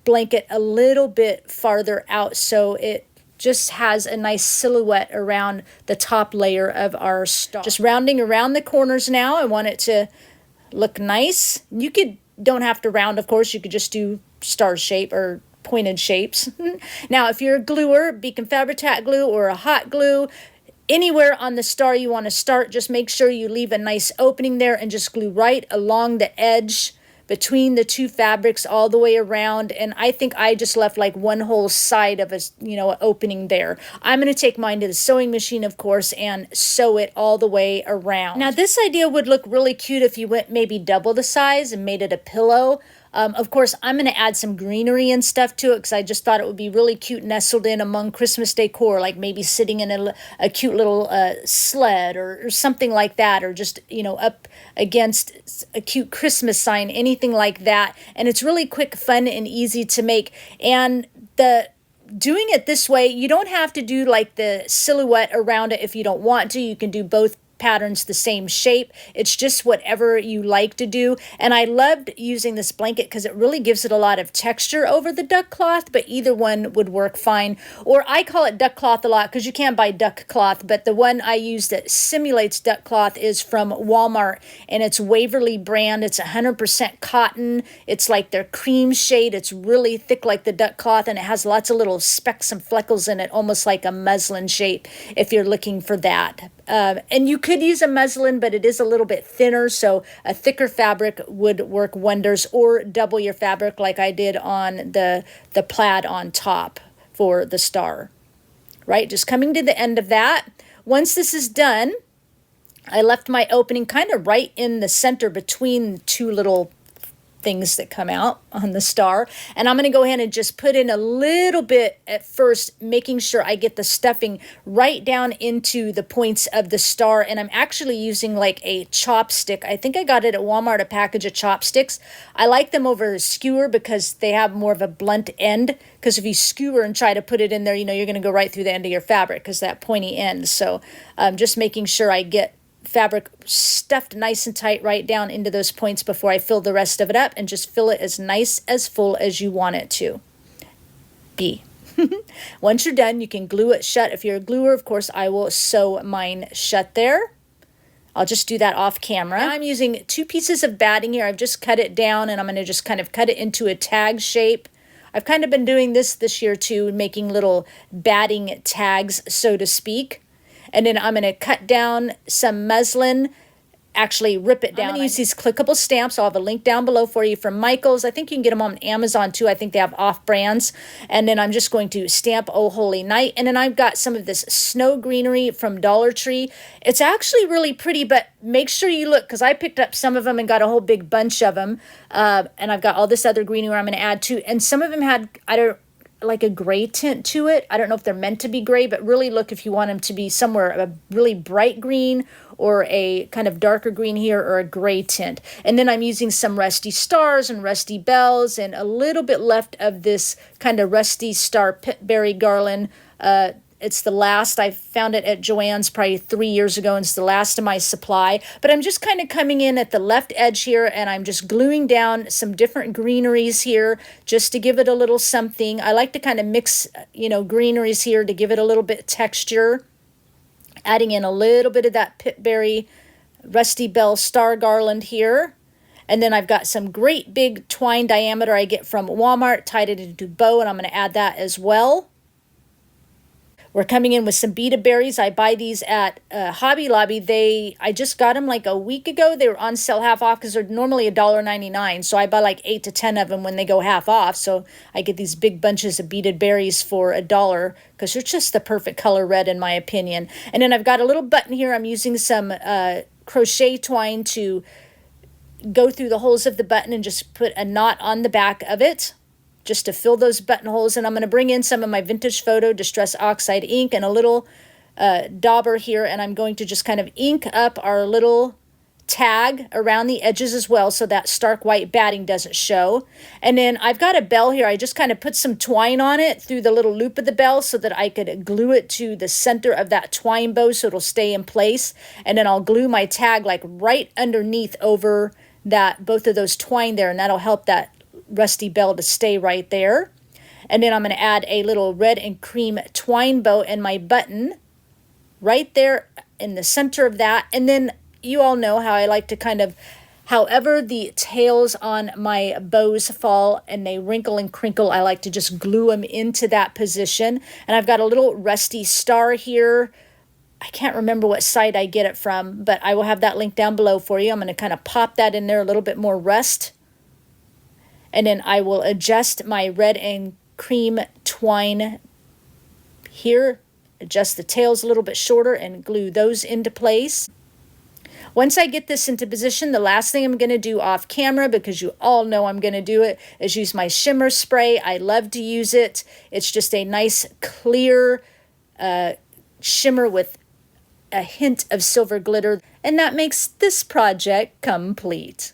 blanket a little bit farther out so it just has a nice silhouette around the top layer of our star. Just rounding around the corners now. I want it to look nice. You don't have to round, of course. You could just do star shape or pointed shapes. Now, if you're a gluer, Beacon Fabri-Tac glue or a hot glue, anywhere on the star you want to start, just make sure you leave a nice opening there and just glue right along the edge between the two fabrics all the way around. And I think I just left like one whole side of a, an opening there. I'm going to take mine to the sewing machine, of course, and sew it all the way around. Now, this idea would look really cute if you went maybe double the size and made it a pillow. Of course, I'm going to add some greenery and stuff to it because I just thought it would be really cute nestled in among Christmas decor, like maybe sitting in a cute little sled or something like that, or just, up against a cute Christmas sign, anything like that. And it's really quick, fun, and easy to make. And doing it this way, you don't have to do like the silhouette around it if you don't want to. You can do both patterns the same shape. It's just whatever you like to do. And I loved using this blanket because it really gives it a lot of texture over the duck cloth, but either one would work fine. Or I call it duck cloth a lot because you can't buy duck cloth, but the one I use that simulates duck cloth is from Walmart, and it's Waverly brand. It's 100% cotton. It's like their cream shade. It's really thick like the duck cloth, and it has lots of little specks and freckles in it, almost like a muslin shape if you're looking for that. And you could use a muslin, but it is a little bit thinner, so a thicker fabric would work wonders, or double your fabric like I did on the plaid on top for the star. Right, just coming to the end of that. Once this is done, I left my opening kind of right in the center between two little things that come out on the star. And I'm going to go ahead and just put in a little bit at first, making sure I get the stuffing right down into the points of the star. And I'm actually using like a chopstick. I think I got it at Walmart, a package of chopsticks. I like them over a skewer because they have more of a blunt end. Because if you skewer and try to put it in there, you're going to go right through the end of your fabric because that pointy end. So just making sure I get fabric stuffed nice and tight right down into those points before I fill the rest of it up, and just fill it as nice as full as you want it to be. Once you're done, you can glue it shut. If you're a gluer, of course, I will sew mine shut there. I'll just do that off camera. Now I'm using 2 pieces of batting here. I've just cut it down, and I'm going to just kind of cut it into a tag shape. I've kind of been doing this year too, making little batting tags, so to speak. And then I'm going to cut down some muslin, actually rip it down. I'm going to use these clickable stamps. I'll have a link down below for you from Michaels. I think you can get them on Amazon too. I think they have off brands. And then I'm just going to stamp Oh Holy Night. And then I've got some of this snow greenery from Dollar Tree. It's actually really pretty, but make sure you look, because I picked up some of them and got a whole big bunch of them. And I've got all this other greenery I'm going to add too. And some of them had, like a gray tint to it. I don't know if they're meant to be gray, but really look if you want them to be somewhere a really bright green or a kind of darker green here, or a gray tint. And then I'm using some rusty stars and rusty bells and a little bit left of this kind of rusty star pitberry garland. It's the last. I found it at Joann's probably 3 years ago, and it's the last of my supply. But I'm just kind of coming in at the left edge here, and I'm just gluing down some different greeneries here just to give it a little something. I like to kind of mix, greeneries here to give it a little bit of texture. Adding in a little bit of that pitberry rusty bell star garland here. And then I've got some great big twine diameter I get from Walmart, tied it into a bow, and I'm going to add that as well. We're coming in with some beaded berries. I buy these at Hobby Lobby. I just got them like a week ago. They were on sale half off because they're normally $1.99. So I buy like 8 to 10 of them when they go half off. So I get these big bunches of beaded berries for $1 because they're just the perfect color red in my opinion. And then I've got a little button here. I'm using some crochet twine to go through the holes of the button and just put a knot on the back of it just to fill those buttonholes. And I'm going to bring in some of my Vintage Photo Distress Oxide ink and a little dauber here, and I'm going to just kind of ink up our little tag around the edges as well so that stark white batting doesn't show. And then I've got a bell here. I just kind of put some twine on it through the little loop of the bell so that I could glue it to the center of that twine bow so it'll stay in place. And then I'll glue my tag like right underneath over that, both of those twine there, and that'll help that rusty bell to stay right there. And then I'm going to add a little red and cream twine bow in my button right there in the center of that. And then you all know how I like to kind of, however the tails on my bows fall and they wrinkle and crinkle, I like to just glue them into that position. And I've got a little rusty star here. I can't remember what site I get it from, but I will have that link down below for you. I'm going to kind of pop that in there, a little bit more rust. And then I will adjust my red and cream twine here, adjust the tails a little bit shorter and glue those into place. Once I get this into position, the last thing I'm going to do off camera, because you all know I'm going to do it, is use my shimmer spray. I love to use it. It's just a nice clear shimmer with a hint of silver glitter, and that makes this project complete.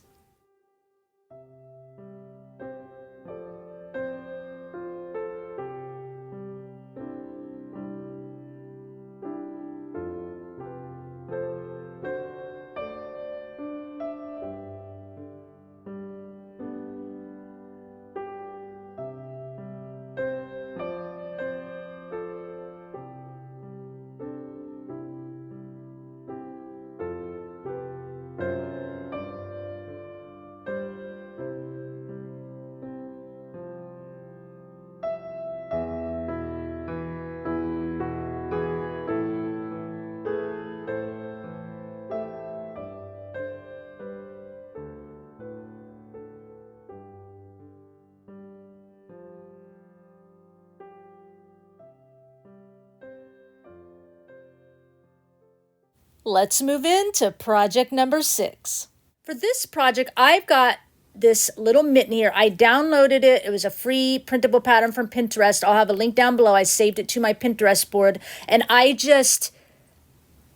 Let's move into project number 6. For this project, I've got this little mitten here. I downloaded it. It was a free printable pattern from Pinterest. I'll have a link down below. I saved it to my Pinterest board, and I just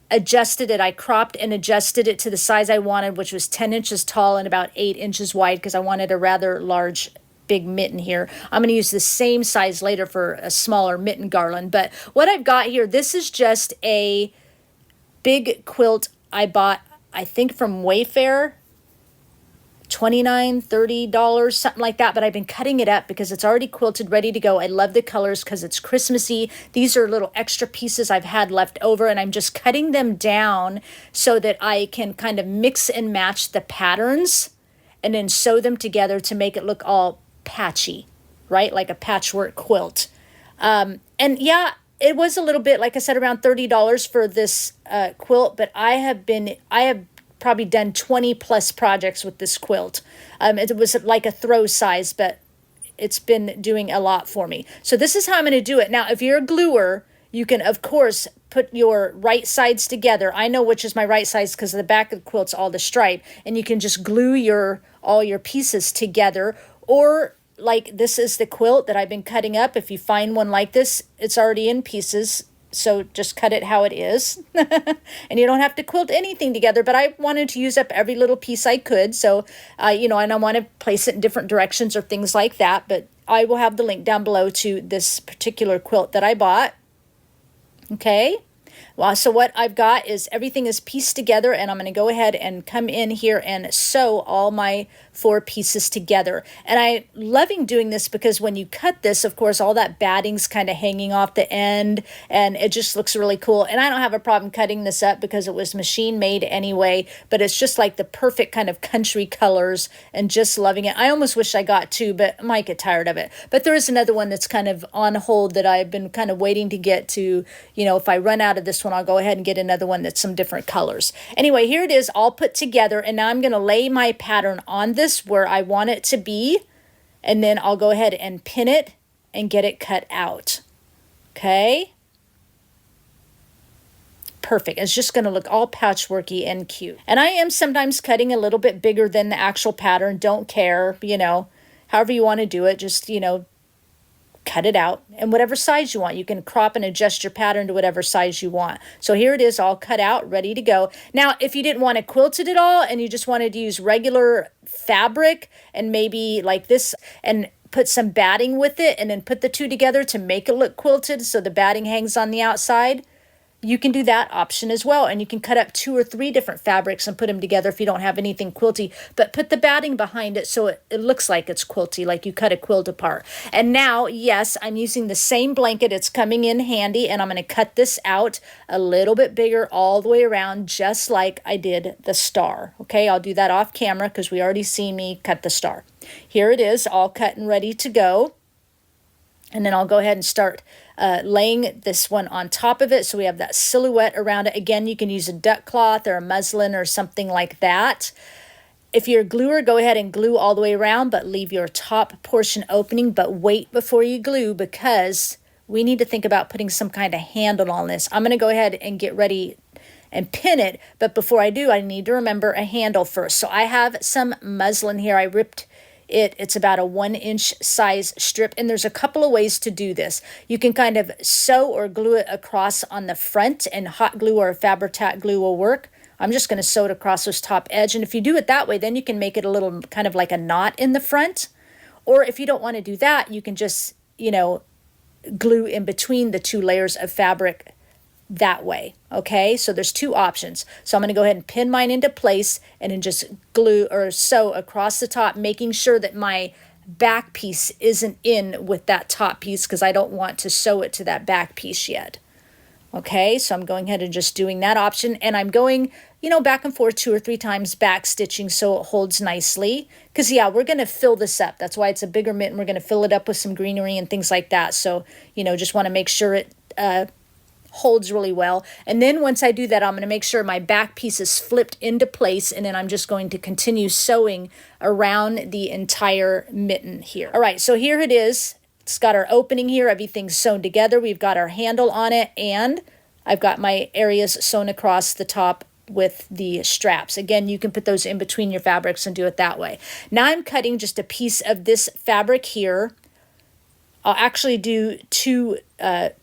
adjusted it. I cropped and adjusted it to the size I wanted, which was 10 inches tall and about 8 inches wide, because I wanted a rather large big mitten here. I'm going to use the same size later for a smaller mitten garland. But what I've got here, this is just a big quilt I bought, I think from Wayfair, $29, $30, something like that. But I've been cutting it up because it's already quilted, ready to go. I love the colors because it's Christmassy. These are little extra pieces I've had left over, and I'm just cutting them down so that I can kind of mix and match the patterns and then sew them together to make it look all patchy, right? Like a patchwork quilt. And yeah, it was a little bit, like I said, around $30 for this quilt, but I have probably done 20 plus projects with this quilt. It was like a throw size, but it's been doing a lot for me. So this is how I'm going to do it. Now, if you're a gluer, you can, of course, put your right sides together. I know which is my right size because the back of the quilt's all the stripe, and you can just glue all your pieces together. Or like this is the quilt that I've been cutting up. If you find one like this, it's already in pieces, so just cut it how it is. And you don't have to quilt anything together, but I wanted to use up every little piece I could. So, and I want to place it in different directions or things like that. But I will have the link down below to this particular quilt that I bought. Okay. Well, so what I've got is everything is pieced together, and I'm going to go ahead and come in here and sew all my 4 pieces together. And I'm loving doing this because when you cut this, of course, all that batting's kind of hanging off the end, and it just looks really cool. And I don't have a problem cutting this up because it was machine made anyway, but it's just like the perfect kind of country colors and just loving it. I almost wish I got 2, but I might get tired of it. But there is another one that's kind of on hold that I've been kind of waiting to get to. If I run out of this one, I'll go ahead and get another one that's some different colors. Anyway, here it is all put together, and now I'm going to lay my pattern on this where I want it to be, and then I'll go ahead and pin it and get it cut out. Okay. perfect. It's just going to look all patchworky and cute. And I am sometimes cutting a little bit bigger than the actual pattern. Don't care, you know, however you want to do it. Just, you know, cut it out, and whatever size you want. You can crop and adjust your pattern to whatever size you want. So here it is all cut out, ready to go. Now, if you didn't want to quilt it at all and you just wanted to use regular fabric and maybe like this and put some batting with it and then put the two together to make it look quilted so the batting hangs on the outside, you can do that option as well. And you can cut up 2 or 3 different fabrics and put them together if you don't have anything quilty, but put the batting behind it so it looks like it's quilty, like you cut a quilt apart. And now, yes, I'm using the same blanket. It's coming in handy, and I'm going to cut this out a little bit bigger all the way around, just like I did the star. Okay, I'll do that off camera because we already seen me cut the star. Here it is, all cut and ready to go. And then I'll go ahead and start laying this one on top of it. So we have that silhouette around it. Again, you can use a duck cloth or a muslin or something like that. If you're a gluer, go ahead and glue all the way around, but leave your top portion opening. But wait before you glue, because we need to think about putting some kind of handle on this. I'm going to go ahead and get ready and pin it. But before I do, I need to remember a handle first. So I have some muslin here. I ripped it's about a 1-inch size strip, and there's a couple of ways to do this. You can kind of sew or glue it across on the front, and hot glue or Fabri-Tac glue will work. I'm just going to sew it across this top edge, and if you do it that way, then you can make it a little kind of like a knot in the front. Or if you don't want to do that, you can just, you know, glue in between the 2 layers of fabric that way. Okay, so there's 2 options. So I'm going to go ahead and pin mine into place and then just glue or sew across the top, making sure that my back piece isn't in with that top piece, because I don't want to sew it to that back piece yet. Okay, so I'm going ahead and just doing that option, and I'm going, you know, back and forth 2 or 3 times back stitching so it holds nicely. Because yeah, we're going to fill this up. That's why it's a bigger mitten. We're going to fill it up with some greenery and things like that. So, you know, just want to make sure it holds really well. And then once I do that, I'm going to make sure my back piece is flipped into place, and then I'm just going to continue sewing around the entire mitten here. All right, so here it is. It's got our opening here, everything's sewn together. We've got our handle on it, and I've got my areas sewn across the top with the straps. Again, you can put those in between your fabrics and do it that way. Now I'm cutting just a piece of this fabric here. I'll actually do 2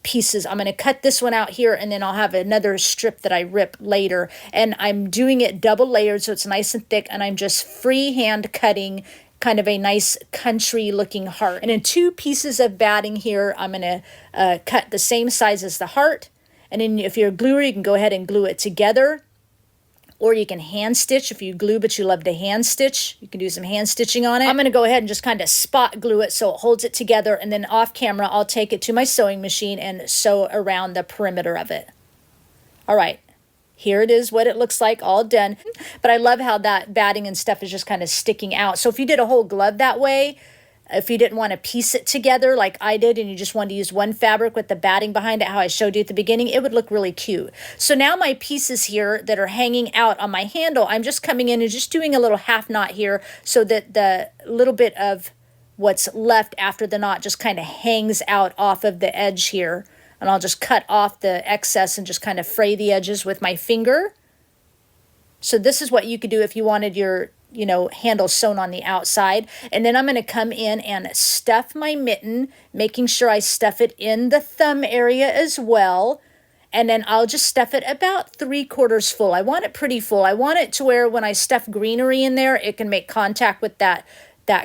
pieces. I'm going to cut this one out here, and then I'll have another strip that I rip later. And I'm doing it double layered so it's nice and thick, and I'm just freehand cutting kind of a nice country looking heart. And in 2 pieces of batting here, I'm going to cut the same size as the heart. And then if you're a gluer, you can go ahead and glue it together. Or you can hand stitch if you glue, but you love to hand stitch. You can do some hand stitching on it. I'm going to go ahead and just kind of spot glue it so it holds it together. And then off camera, I'll take it to my sewing machine and sew around the perimeter of it. All right. Here it is, what it looks like, all done. But I love how that batting and stuff is just kind of sticking out. So if you did a whole glove that way, if you didn't want to piece it together like I did and you just wanted to use one fabric with the batting behind it, how I showed you at the beginning, it would look really cute. So now my pieces here that are hanging out on my handle, I'm just coming in and just doing a little half knot here so that the little bit of what's left after the knot just kind of hangs out off of the edge here. And I'll just cut off the excess and just kind of fray the edges with my finger. So this is what you could do if you wanted your, you know, handle sewn on the outside. And then I'm going to come in and stuff my mitten, making sure I stuff it in the thumb area as well. And then I'll just stuff it about 3/4 full. I want it pretty full. I want it to where when I stuff greenery in there, it can make contact with that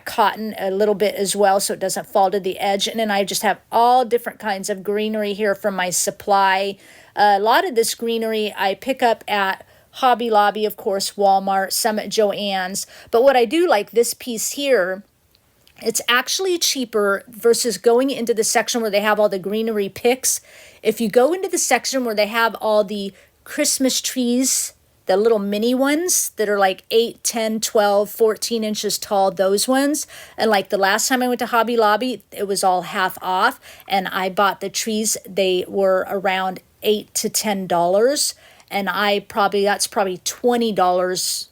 cotton a little bit as well, so it doesn't fall to the edge. And then I just have all different kinds of greenery here from my supply. A lot of this greenery I pick up at Hobby Lobby, of course, Walmart, some at Joann's. But what I do like this piece here, it's actually cheaper versus going into the section where they have all the greenery picks. If you go into the section where they have all the Christmas trees, the little mini ones that are like 8, 10, 12, 14 inches tall, those ones. And like the last time I went to Hobby Lobby, it was all half off. And I bought the trees. They were around $8 to $10. And that's probably $20.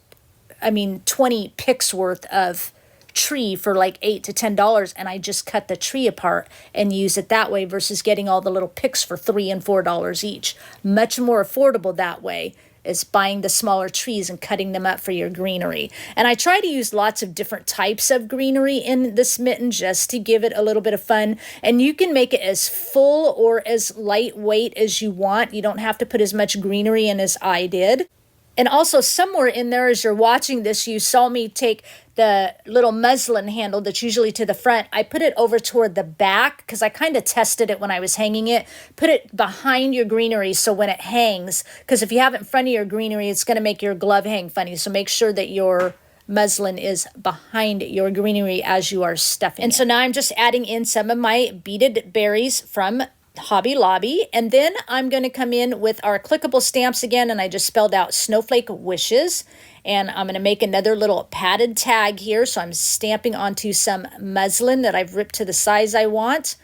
I mean, 20 picks worth of tree for like $8 to $10, and I just cut the tree apart and use it that way versus getting all the little picks for $3 and $4 each. Much more affordable that way is buying the smaller trees and cutting them up for your greenery. And I try to use lots of different types of greenery in this mitten just to give it a little bit of fun. And you can make it as full or as lightweight as you want. You don't have to put as much greenery in as I did. And also somewhere in there, as you're watching this, you saw me take the little muslin handle that's usually to the front. I put it over toward the back because I kind of tested it when I was hanging it. Put it behind your greenery so when it hangs, because if you have it in front of your greenery, it's going to make your glove hang funny. So make sure that your muslin is behind your greenery as you are stuffing it. So now I'm just adding in some of my beaded berries from Hobby Lobby, and then I'm going to come in with our clickable stamps again, and I just spelled out Snowflake Wishes, and I'm going to make another little padded tag here. So I'm stamping onto some muslin that I've ripped to the size I want,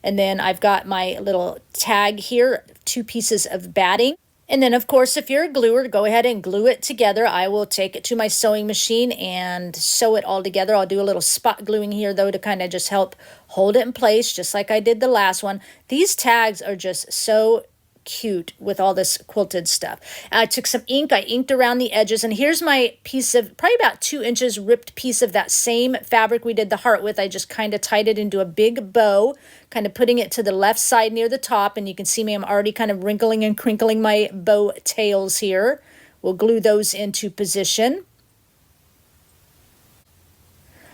and then I've got my little tag here, 2 pieces of batting. And then, of course, if you're a gluer, go ahead and glue it together. I will take it to my sewing machine and sew it all together. I'll do a little spot gluing here, though, to kind of just help hold it in place, just like I did the last one. These tags are just so cute with all this quilted stuff. I took some ink, I inked around the edges, and here's my piece of probably about 2 inches ripped piece of that same fabric we did the heart with. I just kind of tied it into a big bow, kind of putting it to the left side near the top, and you can see me, I'm already kind of wrinkling and crinkling my bow tails here. We'll glue those into position.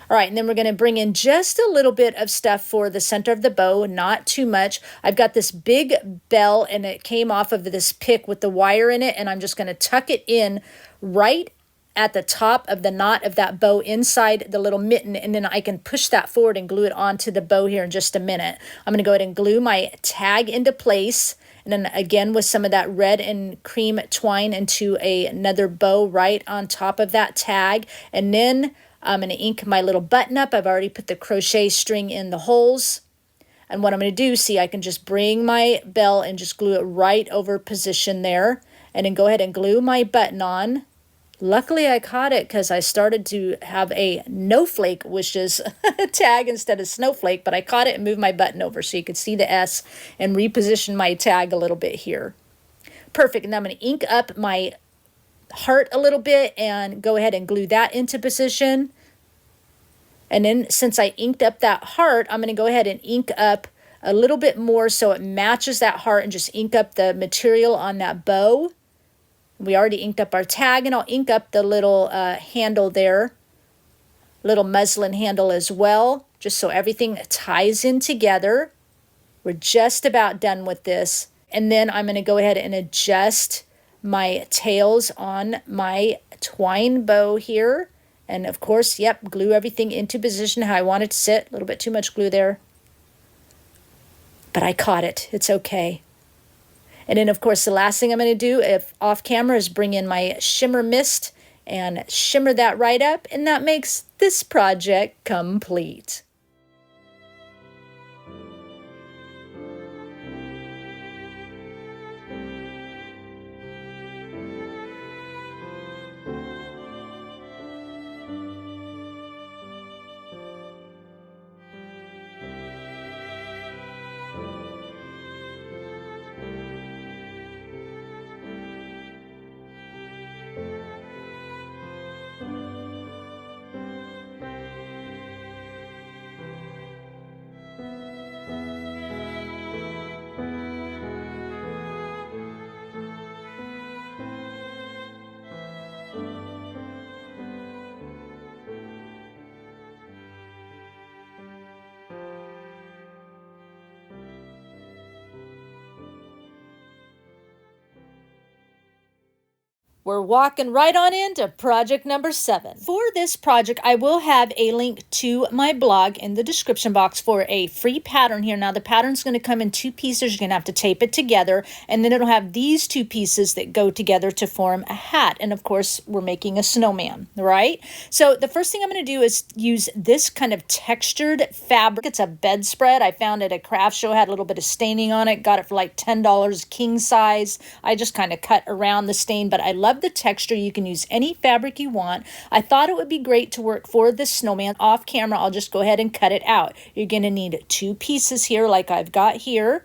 All right, and then we're going to bring in just a little bit of stuff for the center of the bow, not too much. I've got this big bell, and it came off of this pick with the wire in it, and I'm just going to tuck it in right at the top of the knot of that bow inside the little mitten, and then I can push that forward and glue it onto the bow here in just a minute. I'm going to go ahead and glue my tag into place, and then again with some of that red and cream twine into another bow right on top of that tag, and then I'm going to ink my little button up. I've already put the crochet string in the holes. And what I'm going to do, see, I can just bring my bell and just glue it right over position there. And then go ahead and glue my button on. Luckily, I caught it because I started to have a no flake wishes tag instead of snowflake. But I caught it and moved my button over so you could see the S and reposition my tag a little bit here. Perfect. And I'm going to ink up my heart a little bit and go ahead and glue that into position. And then since I inked up that heart, I'm going to go ahead and ink up a little bit more so it matches that heart, and just ink up the material on that bow. We already inked up our tag, and I'll ink up the little handle there, little muslin handle as well, just so everything ties in together. We're just about done with this. And then I'm going to go ahead and adjust my tails on my twine bow here, and of course, yep, glue everything into position how I want it to sit. A little bit too much glue there, but I caught it. It's okay. And then, of course, the last thing I'm going to do, if off camera, is bring in my shimmer mist and shimmer that right up, and that makes this project complete. We're walking right on into project number 7. For this project, I will have a link to my blog in the description box for a free pattern here. Now, the pattern's going to come in 2 pieces. You're going to have to tape it together, and then it'll have these 2 pieces that go together to form a hat. And of course, we're making a snowman, right? So the first thing I'm going to do is use this kind of textured fabric. It's a bedspread. I found it at a craft show, had a little bit of staining on it. Got it for like $10, king size. I just kind of cut around the stain, but I love love the texture. You can use any fabric you want. I thought it would be great to work for this snowman. Off camera, I'll just go ahead and cut it out. You're going to need 2 pieces here like I've got here.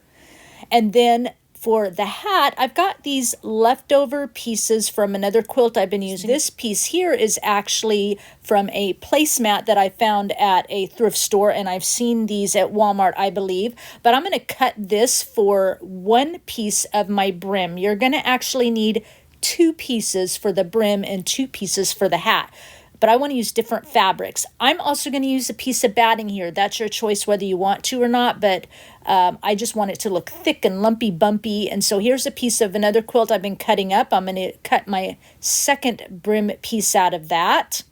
And then for the hat, I've got these leftover pieces from another quilt I've been using. This piece here is actually from a placemat that I found at a thrift store, and I've seen these at Walmart, I believe. But I'm going to cut this for 1 piece of my brim. You're going to actually need 2 pieces for the brim and 2 pieces for the hat. But I want to use different fabrics. I'm also going to use a piece of batting here. That's your choice whether you want to or not, but I just want it to look thick and lumpy, bumpy. And so here's a piece of another quilt I've been cutting up. I'm going to cut my second brim piece out of that.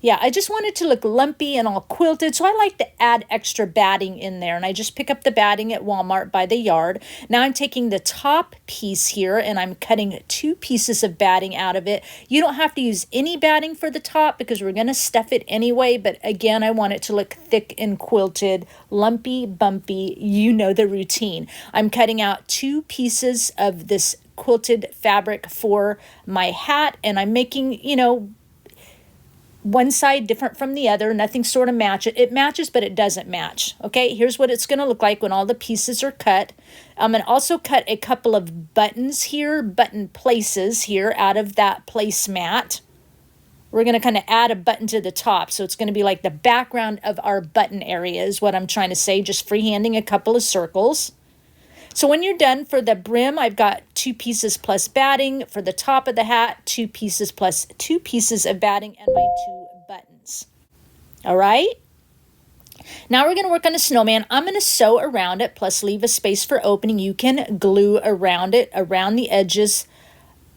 Yeah, I just want it to look lumpy and all quilted, so I like to add extra batting in there. And I just pick up the batting at Walmart by the yard. Now I'm taking the top piece here and I'm cutting 2 pieces of batting out of it. You don't have to use any batting for the top because we're going to stuff it anyway. But again, I want it to look thick and quilted, lumpy, bumpy. You know the routine. I'm cutting out 2 pieces of this quilted fabric for my hat, and I'm making, you know, one side different from the other. Nothing sort of matches. It matches, but it doesn't match. Okay, here's what it's going to look like when all the pieces are cut. I'm going to also cut a couple of buttons here, button places here out of that placemat. We're going to kind of add a button to the top. So it's going to be like the background of our button area is what I'm trying to say, just freehanding a couple of circles. So when you're done for the brim, I've got 2 pieces plus batting. For the top of the hat, 2 pieces plus 2 pieces of batting and my 2 buttons. All right. Now we're going to work on a snowman. I'm going to sew around it, plus leave a space for opening. You can glue around it, around the edges,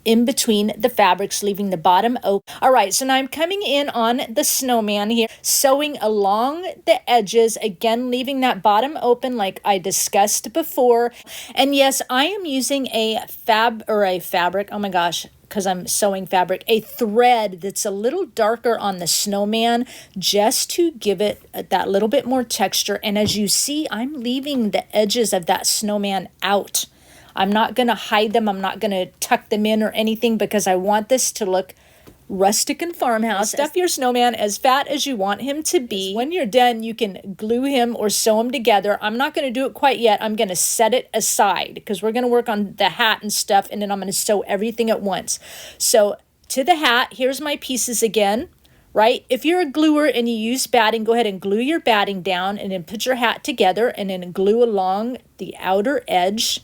in between the fabrics, leaving the bottom open. All right, so now I'm coming in on the snowman here, sewing along the edges, again, leaving that bottom open like I discussed before. And yes, I am using a fabric, oh my gosh, because I'm sewing fabric, a thread that's a little darker on the snowman just to give it that little bit more texture. And as you see, I'm leaving the edges of that snowman out. I'm not going to hide them. I'm not going to tuck them in or anything because I want this to look rustic and farmhouse. Stuff your snowman as fat as you want him to be. When you're done, you can glue him or sew him together. I'm not going to do it quite yet. I'm going to set it aside because we're going to work on the hat and stuff, and then I'm going to sew everything at once. So to the hat, here's my pieces again. Right? If you're a gluer and you use batting, go ahead and glue your batting down and then put your hat together and then glue along the outer edge.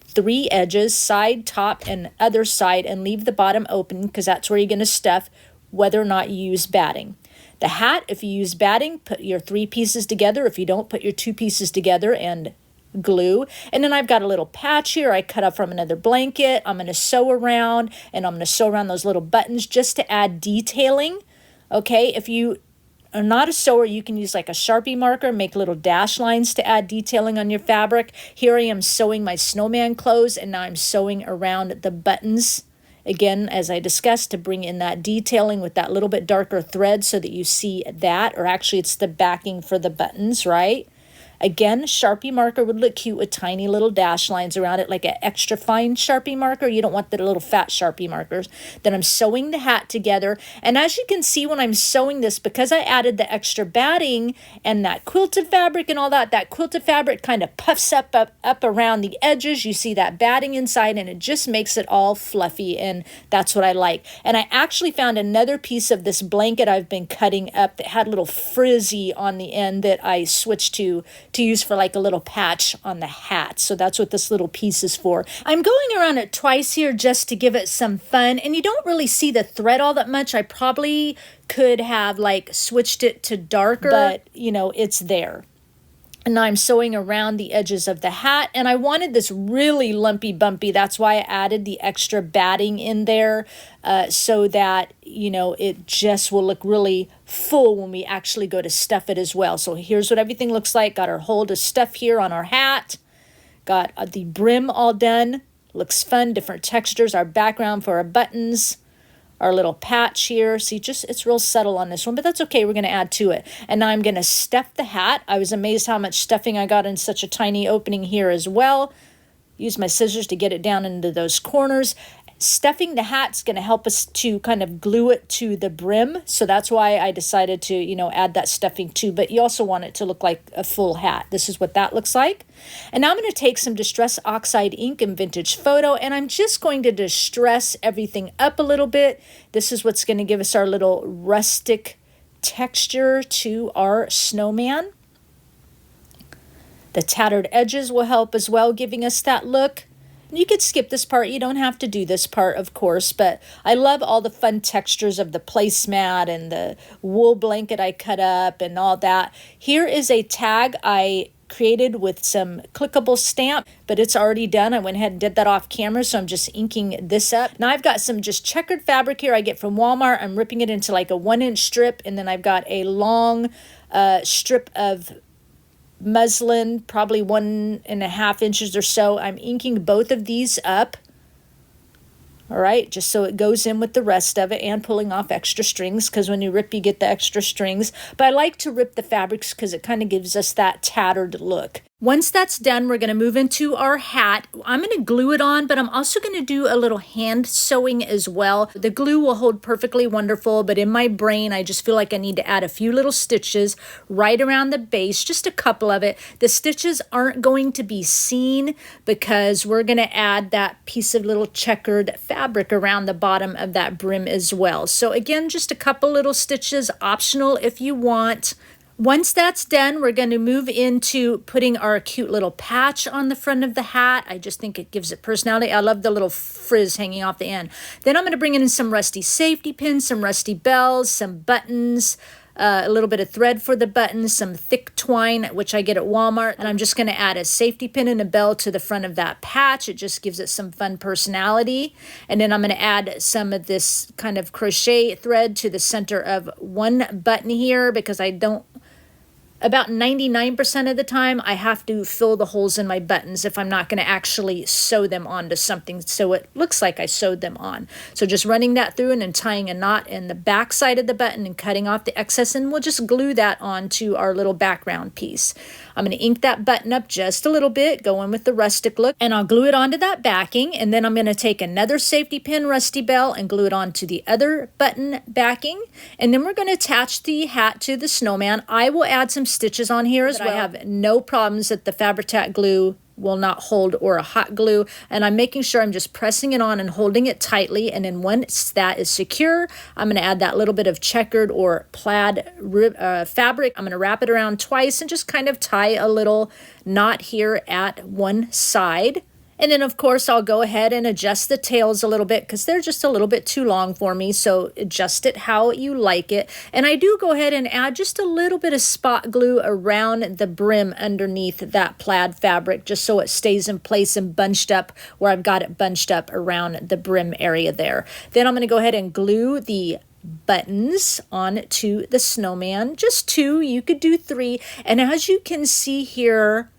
3 edges, side, top, and other side, and leave the bottom open because that's where you're going to stuff whether or not you use batting. The hat, if you use batting, put your 3 pieces together. If you don't, put your 2 pieces together and glue. And then I've got a little patch here I cut up from another blanket. I'm going to sew around, and I'm going to sew around those little buttons just to add detailing. Okay, if you are not a sewer, you can use like a Sharpie marker, make little dash lines to add detailing on your fabric. Here I am sewing my snowman clothes, and now I'm sewing around the buttons. Again, as I discussed, to bring in that detailing with that little bit darker thread so that you see that, or actually it's the backing for the buttons, right? Again, Sharpie marker would look cute with tiny little dash lines around it, like an extra fine Sharpie marker. You don't want the little fat Sharpie markers. Then I'm sewing the hat together. And as you can see when I'm sewing this, because I added the extra batting and that quilted fabric and all that, that quilted fabric kind of puffs up around the edges. You see that batting inside, and it just makes it all fluffy, and that's what I like. And I actually found another piece of this blanket I've been cutting up that had a little frizzy on the end that I switched to use for like a little patch on the hat. So that's what this little piece is for. I'm going around it twice here just to give it some fun, and you don't really see the thread all that much. I probably could have like switched it to darker, but you know, it's there. And now I'm sewing around the edges of the hat, and I wanted this really lumpy bumpy. That's why I added the extra batting in there so that, you know, it just will look really full when we actually go to stuff it as well. So here's what everything looks like. Got our hole to stuff here on our hat. Got the brim all done. Looks fun, different textures. Our background for our buttons. Our little patch here. See, just it's real subtle on this one, but that's okay. We're going to add to it. And now I'm going to stuff the hat. I was amazed how much stuffing I got in such a tiny opening here as well. Use my scissors to get it down into those corners. Stuffing the hat's going to help us to kind of glue it to the brim. So that's why I decided to, you know, add that stuffing too. But you also want it to look like a full hat. This is what that looks like. And now I'm going to take some Distress Oxide ink and Vintage Photo, and I'm just going to distress everything up a little bit. This is what's going to give us our little rustic texture to our snowman. The tattered edges will help as well, giving us that look. You could skip this part. You don't have to do this part, of course, but I love all the fun textures of the placemat and the wool blanket I cut up and all that. Here is a tag I created with some clickable stamp, but it's already done. I went ahead and did that off camera, so I'm just inking this up. Now I've got some just checkered fabric here I get from Walmart. I'm ripping it into like a 1-inch strip, and then I've got a long strip of muslin, probably 1.5 inches or so. I'm inking both of these up. All right, just so it goes in with the rest of it, and pulling off extra strings, because when you rip, you get the extra strings. But I like to rip the fabrics because it kind of gives us that tattered look. Once that's done, we're going to move into our hat. I'm going to glue it on, but I'm also going to do a little hand sewing as well. The glue will hold perfectly wonderful, but in my brain, I just feel like I need to add a few little stitches right around the base, just a couple of it. The stitches aren't going to be seen because we're going to add that piece of little checkered fabric around the bottom of that brim as well. So again, just a couple little stitches, optional if you want. Once that's done, we're going to move into putting our cute little patch on the front of the hat. I just think it gives it personality. I love the little frizz hanging off the end. Then I'm going to bring in some rusty safety pins, some rusty bells, some buttons, a little bit of thread for the buttons, some thick twine, which I get at Walmart. And I'm just going to add a safety pin and a bell to the front of that patch. It just gives it some fun personality. And then I'm going to add some of this kind of crochet thread to the center of one button here, because I don't, about 99% of the time, I have to fill the holes in my buttons if I'm not going to actually sew them onto something so it looks like I sewed them on. So just running that through and then tying a knot in the back side of the button and cutting off the excess, and we'll just glue that onto our little background piece. I'm going to ink that button up just a little bit, going with the rustic look, and I'll glue it onto that backing, and then I'm going to take another safety pin, rusty bell, and glue it onto the other button backing, and then we're going to attach the hat to the snowman. I will add some stitches on here as well. I have no problems that the Fabri-Tac glue will not hold, or a hot glue, and I'm making sure I'm just pressing it on and holding it tightly. And then once that is secure, I'm going to add that little bit of checkered or plaid fabric. I'm going to wrap it around twice and just kind of tie a little knot here at one side. And then, of course, I'll go ahead and adjust the tails a little bit because they're just a little bit too long for me. So adjust it how you like it. And I do go ahead and add just a little bit of spot glue around the brim underneath that plaid fabric, just so it stays in place and bunched up where I've got it bunched up around the brim area there. Then I'm going to go ahead and glue the buttons onto the snowman. Just 2, you could do 3. And as you can see here,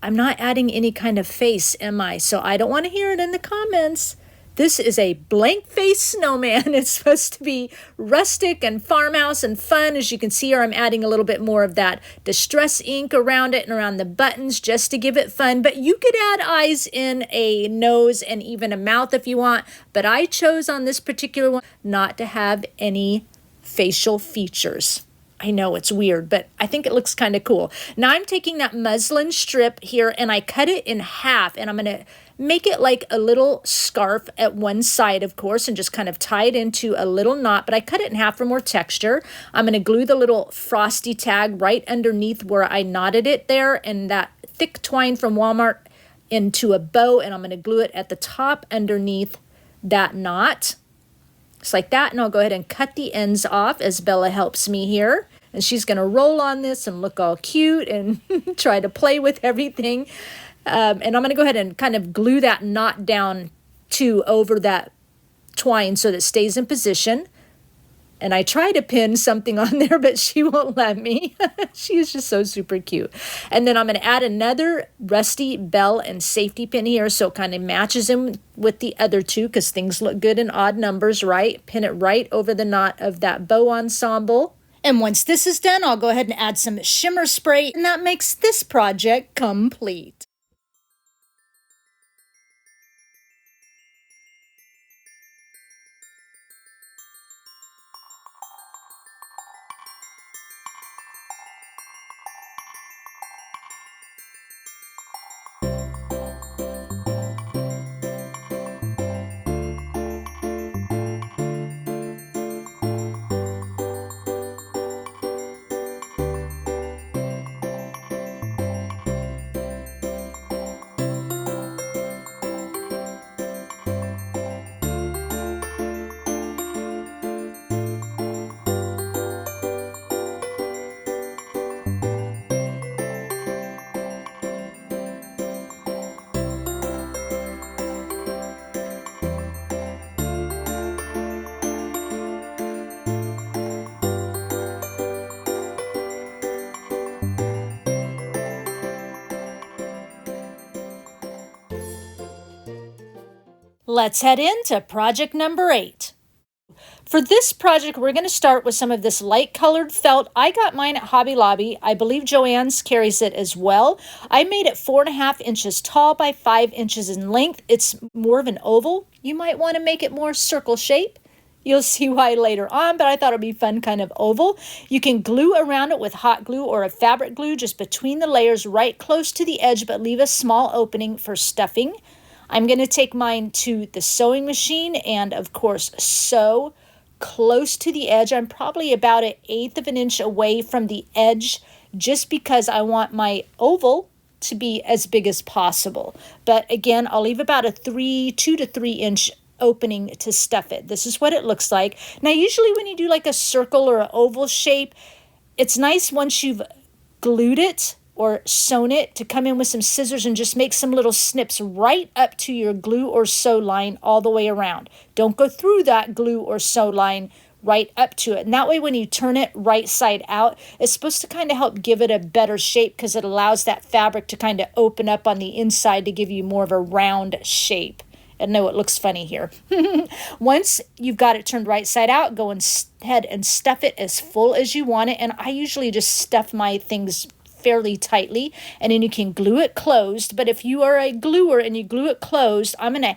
I'm not adding any kind of face, am I? So I don't want to hear it in the comments. This is a blank face snowman. It's supposed to be rustic and farmhouse and fun. As you can see here, I'm adding a little bit more of that distress ink around it and around the buttons just to give it fun. But you could add eyes in, a nose, and even a mouth if you want. But I chose on this particular one not to have any facial features. I know it's weird, but I think it looks kind of cool. Now I'm taking that muslin strip here and I cut it in half, and I'm going to make it like a little scarf at one side, of course, and just kind of tie it into a little knot, but I cut it in half for more texture. I'm going to glue the little frosty tag right underneath where I knotted it there, and that thick twine from Walmart into a bow, and I'm going to glue it at the top underneath that knot. Just like that, and I'll go ahead and cut the ends off as Bella helps me here. And she's going to roll on this and look all cute and try to play with everything. And I'm going to go ahead and kind of glue that knot down too over that twine so that it stays in position. And I try to pin something on there, but she won't let me. She's just so super cute. And then I'm going to add another rusty bell and safety pin here so it kind of matches in with the other two because things look good in odd numbers, right? Pin it right over the knot of that bow ensemble. And once this is done, I'll go ahead and add some shimmer spray, and that makes this project complete. Let's head into project number 8. For this project, we're going to start with some of this light colored felt. I got mine at Hobby Lobby. I believe Joann's carries it as well. I made it 4.5 inches tall by 5 inches in length. It's more of an oval. You might want to make it more circle shape. You'll see why later on, but I thought it'd be fun kind of oval. You can glue around it with hot glue or a fabric glue just between the layers right close to the edge, but leave a small opening for stuffing. I'm going to take mine to the sewing machine and, of course, sew close to the edge. I'm probably about 1/8 of an inch away from the edge just because I want my oval to be as big as possible. But again, I'll leave about a 2 to 3 inch opening to stuff it. This is what it looks like. Now, usually when you do like a circle or an oval shape, it's nice once you've glued it or sewn it to come in with some scissors and just make some little snips right up to your glue or sew line all the way around. Don't go through that glue or sew line right up to it. And that way when you turn it right side out, it's supposed to kind of help give it a better shape because it allows that fabric to kind of open up on the inside to give you more of a round shape. I know it looks funny here. Once you've got it turned right side out, go ahead and stuff it as full as you want it. And I usually just stuff my things fairly tightly, and then you can glue it closed. But if you are a gluer and you glue it closed, I'm going to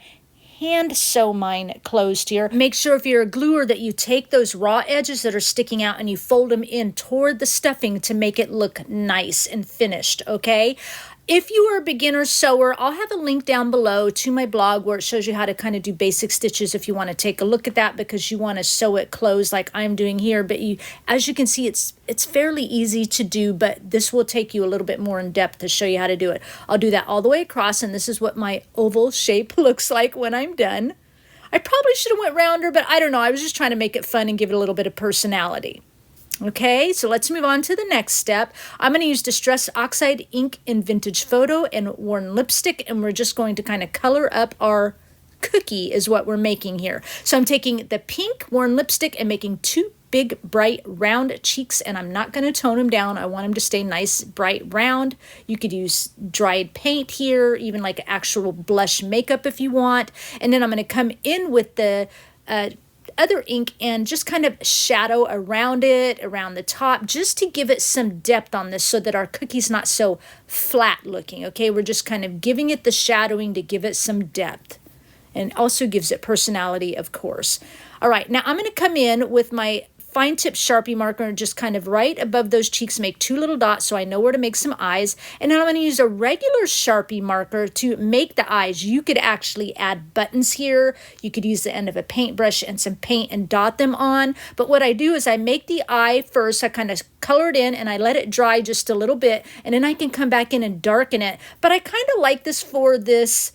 hand sew mine closed here. Make sure if you're a gluer that you take those raw edges that are sticking out and you fold them in toward the stuffing to make it look nice and finished, okay? If you are a beginner sewer, I'll have a link down below to my blog where it shows you how to kind of do basic stitches if you want to take a look at that because you want to sew it closed like I'm doing here. But as you can see, it's fairly easy to do, but this will take you a little bit more in depth to show you how to do it. I'll do that all the way across, and this is what my oval shape looks like when I'm done. I probably should have went rounder, but I don't know. I was just trying to make it fun and give it a little bit of personality. Okay, so let's move on to the next step. I'm going to use Distress Oxide ink in Vintage Photo and Worn Lipstick, and we're just going to kind of color up our cookie is what we're making here. So I'm taking the pink Worn Lipstick and making 2 big, bright, round cheeks, and I'm not going to tone them down. I want them to stay nice, bright, round. You could use dried paint here, even like actual blush makeup if you want. And then I'm going to come in with the other ink and just kind of shadow around it, around the top, just to give it some depth on this so that our cookie's not so flat looking, okay? We're just kind of giving it the shadowing to give it some depth and also gives it personality, of course. All right, now I'm going to come in with my fine tip Sharpie marker and just kind of right above those cheeks make 2 little dots so I know where to make some eyes. And then I'm going to use a regular Sharpie marker to make the eyes. You could actually add buttons here. You could use the end of a paintbrush and some paint and dot them on. But what I do is I make the eye first. I kind of color it in and I let it dry just a little bit. And then I can come back in and darken it. But I kind of like this for this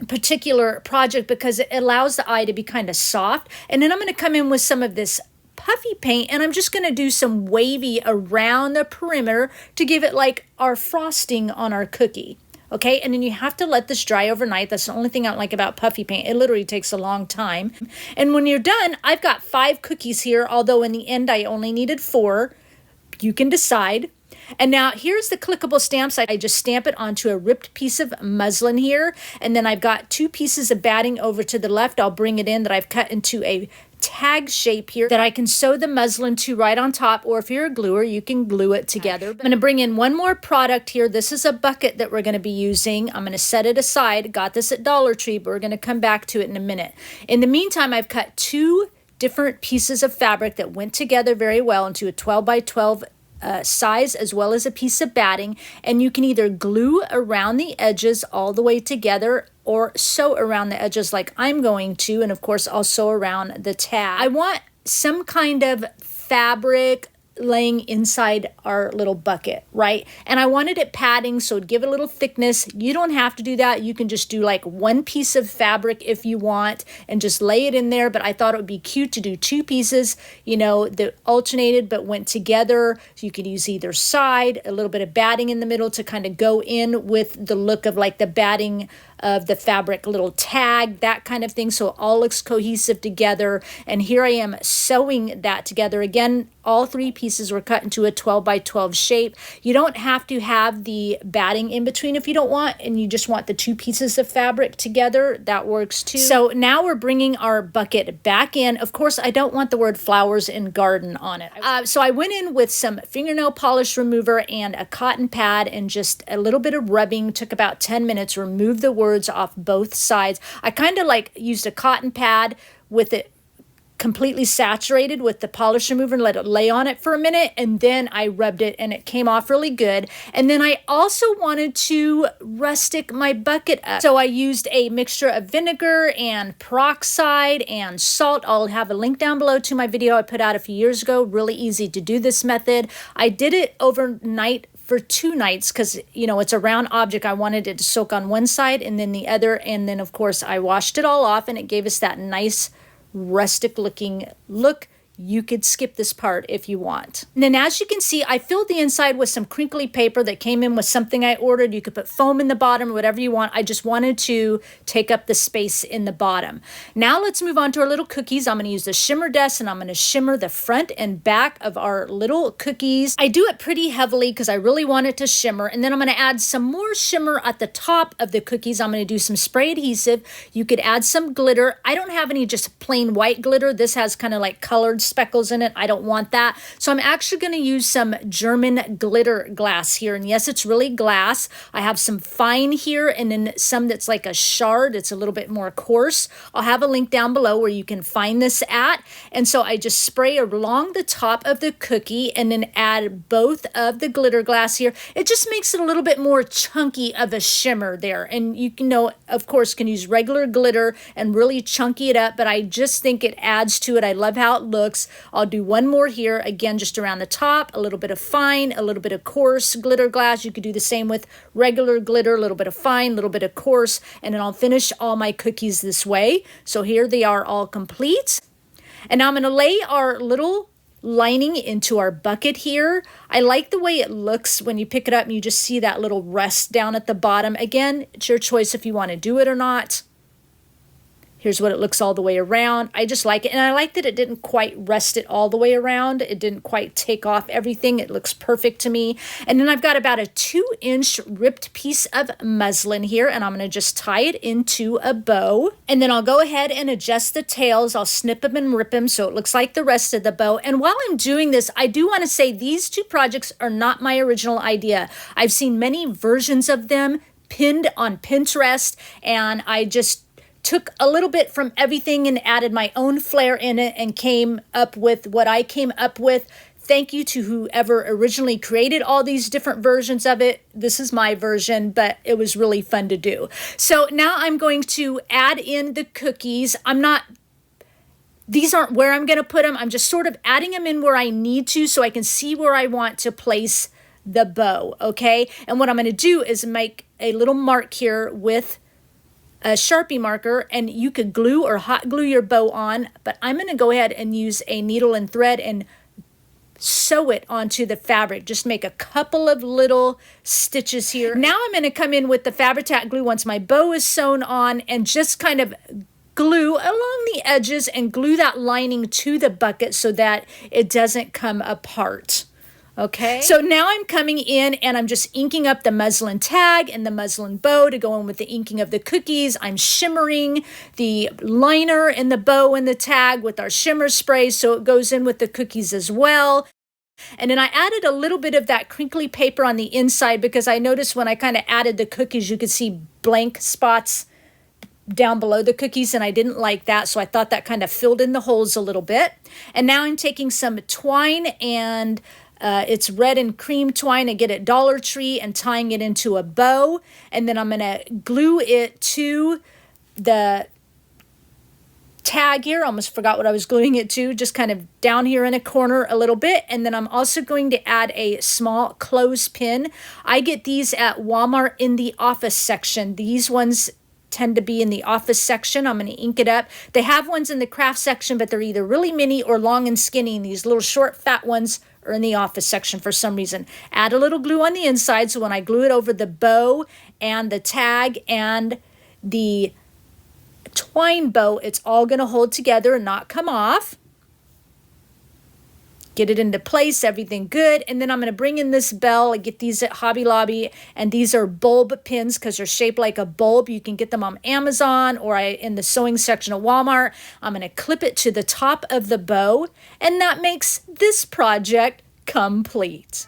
particular project because it allows the eye to be kind of soft. And then I'm going to come in with some of this puffy paint and I'm just going to do some wavy around the perimeter to give it like our frosting on our cookie. Okay, and then you have to let this dry overnight. That's the only thing I don't like about puffy paint. It literally takes a long time. And when you're done, I've got 5 cookies here, although in the end I only needed 4. You can decide. And now here's the clickable stamps. I just stamp it onto a ripped piece of muslin here. And then I've got 2 pieces of batting over to the left. I'll bring it in that I've cut into a tag shape here that I can sew the muslin to right on top. Or if you're a gluer, you can glue it together. I'm going to bring in one more product here. This is a bucket that we're going to be using. I'm going to set it aside. Got this at Dollar Tree, but we're going to come back to it in a minute. In the meantime, I've cut 2 different pieces of fabric that went together very well into a 12 by 12 size as well as a piece of batting, and you can either glue around the edges all the way together or sew around the edges like I'm going to, and of course I'll sew around the tag. I want some kind of fabric laying inside our little bucket, right? And I wanted it padding, so it'd give it a little thickness. You don't have to do that. You can just do like 1 piece of fabric if you want and just lay it in there. But I thought it would be cute to do 2 pieces, you know, that alternated but went together. So you could use either side, a little bit of batting in the middle to kind of go in with the look of like the batting of the fabric, little tag, that kind of thing, so it all looks cohesive together. And here I am sewing that together. Again, all 3 pieces were cut into a 12 by 12 shape. You don't have to have the batting in between if you don't want, and you just want the 2 pieces of fabric together. That works too. So now we're bringing our bucket back in. Of course, I don't want the word flowers and garden on it. So I went in with some fingernail polish remover and a cotton pad and just a little bit of rubbing. Took about 10 minutes. Remove the words off both sides. I kind of like used a cotton pad with it completely saturated with the polish remover and let it lay on it for a minute, and then I rubbed it and it came off really good. And then I also wanted to rustic my bucket up, so I used a mixture of vinegar and peroxide and salt. I'll have a link down below to my video I put out a few years ago. Really easy to do this method. I did it overnight for 2 nights because, you know, it's a round object. I wanted it to soak on one side and then the other, and then of course I washed it all off and it gave us that nice rustic looking look. You could skip this part if you want. And then as you can see, I filled the inside with some crinkly paper that came in with something I ordered. You could put foam in the bottom, whatever you want. I just wanted to take up the space in the bottom. Now let's move on to our little cookies. I'm going to use the shimmer dust and I'm going to shimmer the front and back of our little cookies. I do it pretty heavily because I really want it to shimmer. And then I'm going to add some more shimmer at the top of the cookies. I'm going to do some spray adhesive. You could add some glitter. I don't have any just plain white glitter. This has kind of like colored speckles in it. I don't want that. So I'm actually going to use some German glitter glass here. And yes, it's really glass. I have some fine here and then some that's like a shard. It's a little bit more coarse. I'll have a link down below where you can find this at. And so I just spray along the top of the cookie and then add both of the glitter glass here. It just makes it a little bit more chunky of a shimmer there. And you can know, of course, can use regular glitter and really chunky it up, but I just think it adds to it. I love how it looks. I'll do one more here, again, just around the top, a little bit of fine, a little bit of coarse glitter glass. You could do the same with regular glitter, a little bit of fine, a little bit of coarse, and then I'll finish all my cookies this way. So here they are all complete. And now I'm going to lay our little lining into our bucket here. I like the way it looks when you pick it up and you just see that little rest down at the bottom. Again, it's your choice if you want to do it or not. Here's what it looks all the way around. I just like it. And I like that it didn't quite rest it all the way around. It didn't quite take off everything. It looks perfect to me. And then I've got about a 2-inch ripped piece of muslin here. And I'm going to just tie it into a bow. And then I'll go ahead and adjust the tails. I'll snip them and rip them so it looks like the rest of the bow. And while I'm doing this, I do want to say these 2 projects are not my original idea. I've seen many versions of them pinned on Pinterest. And I just took a little bit from everything and added my own flair in it and came up with what I came up with. Thank you to whoever originally created all these different versions of it. This is my version, but it was really fun to do. So now I'm going to add in the cookies. These aren't where I'm going to put them. I'm just sort of adding them in where I need to so I can see where I want to place the bow, okay? And what I'm going to do is make a little mark here with a Sharpie marker, and you could glue or hot glue your bow on, but I'm going to go ahead and use a needle and thread and sew it onto the fabric. Just make a couple of little stitches here. Now I'm going to come in with the Fabri-Tac glue once my bow is sewn on and just kind of glue along the edges and glue that lining to the bucket so that it doesn't come apart. Okay, so now I'm coming in and I'm just inking up the muslin tag and the muslin bow to go in with the inking of the cookies. I'm shimmering the liner and the bow and the tag with our shimmer spray so it goes in with the cookies as well. And then I added a little bit of that crinkly paper on the inside because I noticed when I kind of added the cookies, you could see blank spots down below the cookies, and I didn't like that, so I thought that kind of filled in the holes a little bit. And now I'm taking some twine and it's red and cream twine I get at Dollar Tree and tying it into a bow. And then I'm going to glue it to the tag here. I almost forgot what I was gluing it to, just kind of down here in a corner a little bit. And then I'm also going to add a small clothespin. I get these at Walmart in the office section. These ones tend to be in the office section. I'm going to ink it up. They have ones in the craft section, but they're either really mini or long and skinny. And these little short fat ones are in the office section for some reason. Add a little glue on the inside so when I glue it over the bow and the tag and the twine bow, it's all going to hold together and not come off. Get it into place, everything good. And then I'm going to bring in this bell. I get these at Hobby Lobby, and these are bulb pins because they're shaped like a bulb. You can get them on Amazon or in the sewing section of Walmart. I'm going to clip it to the top of the bow, and that makes this project complete.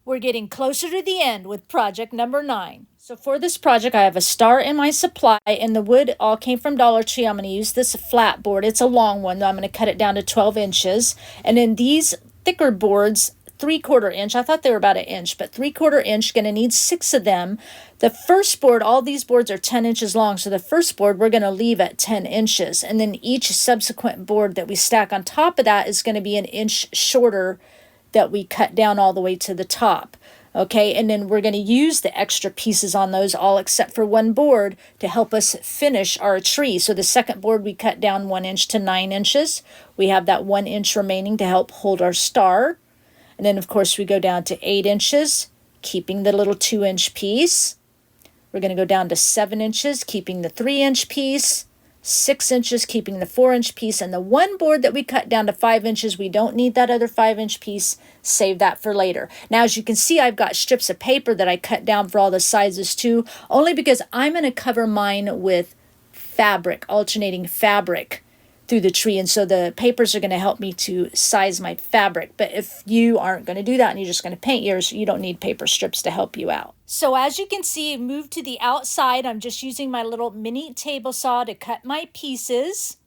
We're getting closer to the end with project number 9. So for this project, I have a star in my supply, and the wood all came from Dollar Tree. I'm going to use this flat board. It's a long one, though. I'm going to cut it down to 12 inches. And then these thicker boards, 3/4 inch. I thought they were about 1 inch, but 3/4 inch, going to need 6 of them. The first board, all these boards are 10 inches long. So the first board, we're going to leave at 10 inches. And then each subsequent board that we stack on top of that is going to be 1 inch shorter that we cut down all the way to the top. Okay, and then we're going to use the extra pieces on those, all except for one board, to help us finish our tree. So the second board we cut down 1 inch to 9 inches. We have that 1 inch remaining to help hold our star. And then of course we go down to 8 inches, keeping the little 2-inch piece. We're going to go down to 7 inches, keeping the 3-inch piece. 6 inches, keeping the 4-inch piece, and the one board that we cut down to 5 inches, we don't need that other 5-inch piece. Save that for later. Now, as you can see, I've got strips of paper that I cut down for all the sizes too, only because I'm going to cover mine with fabric, alternating fabric through the tree, and so the papers are going to help me to size my fabric. But if you aren't going to do that and you're just going to paint yours, you don't need paper strips to help you out. So as you can see, move to the outside. I'm just using my little mini table saw to cut my pieces.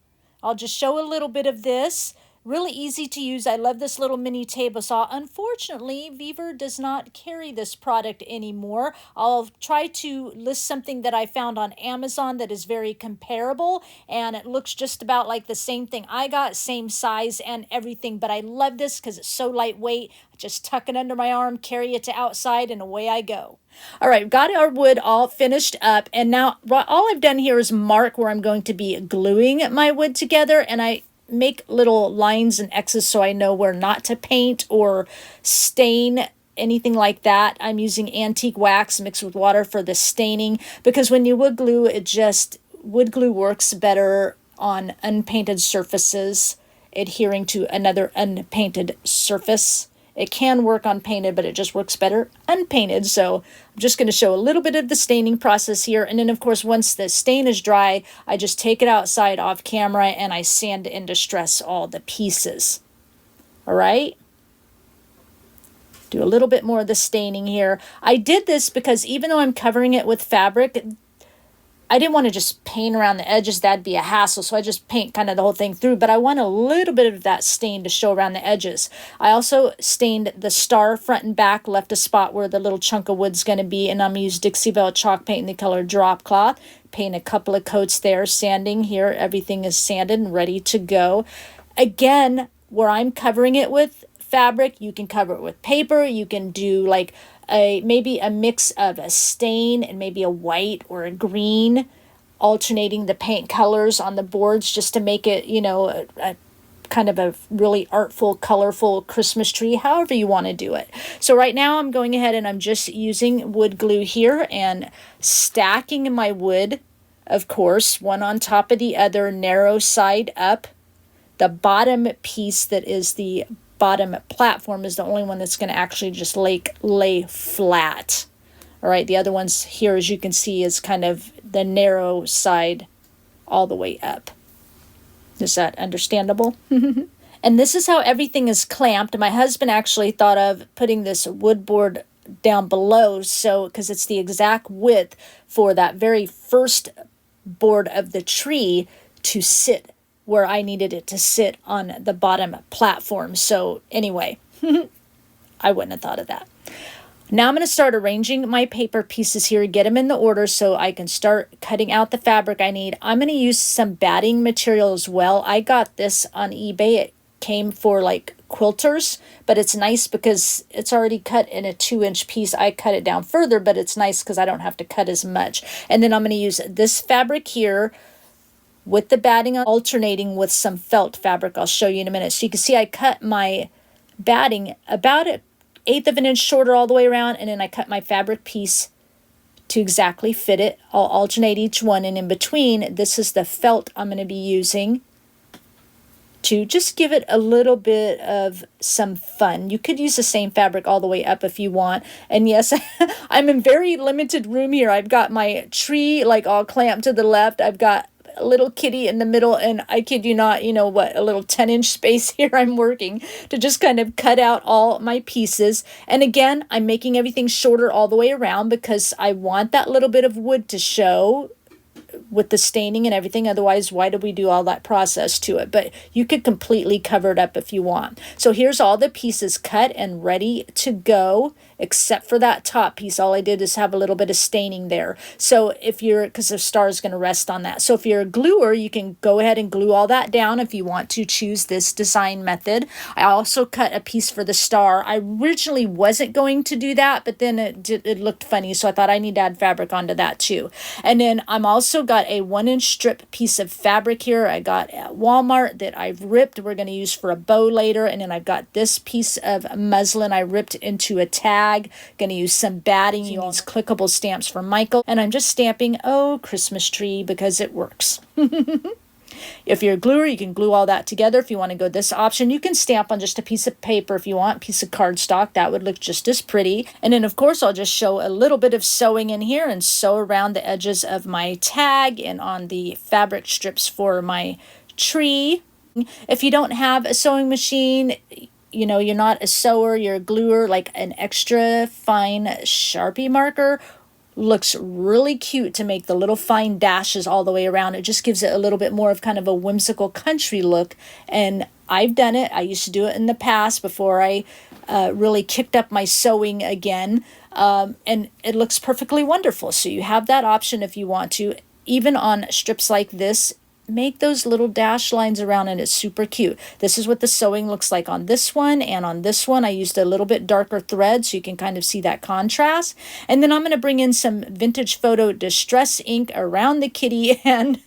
I'll just show a little bit of this. Really easy to use. I love this little mini table saw. Unfortunately, Viver does not carry this product anymore. I'll try to list something that I found on Amazon that is very comparable, and it looks just about like the same thing I got, same size and everything. But I love this because it's so lightweight. I just tuck it under my arm, carry it to outside, and away I go. All right, we've got our wood all finished up, and now all I've done here is mark where I'm going to be gluing my wood together, and I make little lines and X's so I know where not to paint or stain, anything like that. I'm using antique wax mixed with water for the staining, because when you wood glue, wood glue works better on unpainted surfaces, adhering to another unpainted surface. It can work on painted, but it just works better unpainted. So I'm just going to show a little bit of the staining process here. And then, of course, once the stain is dry, I just take it outside off camera and I sand and distress all the pieces. All right. Do a little bit more of the staining here. I did this because even though I'm covering it with fabric, I didn't want to just paint around the edges. That'd be a hassle. So I just paint kind of the whole thing through. But I want a little bit of that stain to show around the edges. I also stained the star front and back, left a spot where the little chunk of wood's going to be. And I'm going to use Dixie Belle chalk paint in the color Drop Cloth. Paint a couple of coats there. Sanding here. Everything is sanded and ready to go. Again, where I'm covering it with fabric, you can cover it with paper. You can do like maybe a mix of a stain and maybe a white or a green, alternating the paint colors on the boards just to make it, you know, a kind of a really artful, colorful Christmas tree, however you want to do it. So right now I'm going ahead and I'm just using wood glue here and stacking my wood, of course, one on top of the other, narrow side up. The bottom piece that is the bottom platform is the only one that's going to actually just lay flat. All right, the other ones here, as you can see, is kind of the narrow side all the way up. Is that understandable? And this is how everything is clamped. My husband actually thought of putting this wood board down below, so because it's the exact width for that very first board of the tree to sit where I needed it to sit on the bottom platform. So anyway, I wouldn't have thought of that. Now I'm going to start arranging my paper pieces here, get them in the order so I can start cutting out the fabric I need. I'm going to use some batting material as well. I got this on eBay. It came for like quilters, but it's nice because it's already cut in a 2-inch piece. I cut it down further, but it's nice because I don't have to cut as much. And then I'm going to use this fabric here with the batting alternating with some felt fabric. I'll show you in a minute. So you can see I cut my batting about an 1/8 of an inch shorter all the way around, and then I cut my fabric piece to exactly fit it. I'll alternate each one, and in between, this is the felt I'm going to be using to just give it a little bit of some fun. You could use the same fabric all the way up if you want. And yes, I'm in very limited room here. I've got my tree like all clamped to the left. I've got a little kitty in the middle, and I kid you not, you know what, a little 10-inch space here I'm working to just kind of cut out all my pieces. And again, I'm making everything shorter all the way around because I want that little bit of wood to show with the staining and everything. Otherwise, why do we do all that process to it? But you could completely cover it up if you want. So here's all the pieces cut and ready to go, except for that top piece. All I did is have a little bit of staining there. So if you're, because the star is going to rest on that. So if you're a gluer, you can go ahead and glue all that down if you want to choose this design method. I also cut a piece for the star. I originally wasn't going to do that, but then it looked funny, so I thought I need to add fabric onto that too. And then I'm also got a 1-inch strip piece of fabric here I got at Walmart that I've ripped. We're going to use for a bow later. And then I've got this piece of muslin I ripped into a tag. Going to use some batting. You use clickable stamps from Michael. And I'm just stamping, oh, Christmas tree, because it works. If you're a gluer, you can glue all that together. If you want to go this option, you can stamp on just a piece of paper if you want, piece of cardstock. That would look just as pretty. And then, of course, I'll just show a little bit of sewing in here and sew around the edges of my tag and on the fabric strips for my tree. If you don't have a sewing machine, you know, you're not a sewer, you're a gluer, like an extra fine Sharpie marker looks really cute to make the little fine dashes all the way around. It just gives it a little bit more of kind of a whimsical country look. And I've done it. I used to do it in the past before I really kicked up my sewing again. And it looks perfectly wonderful. So you have that option if you want to. Even on strips like this, make those little dash lines around, and it's super cute. This is what the sewing looks like on this one, and on this one I used a little bit darker thread so you can kind of see that contrast. And then I'm going to bring in some vintage photo distress ink around the kitty and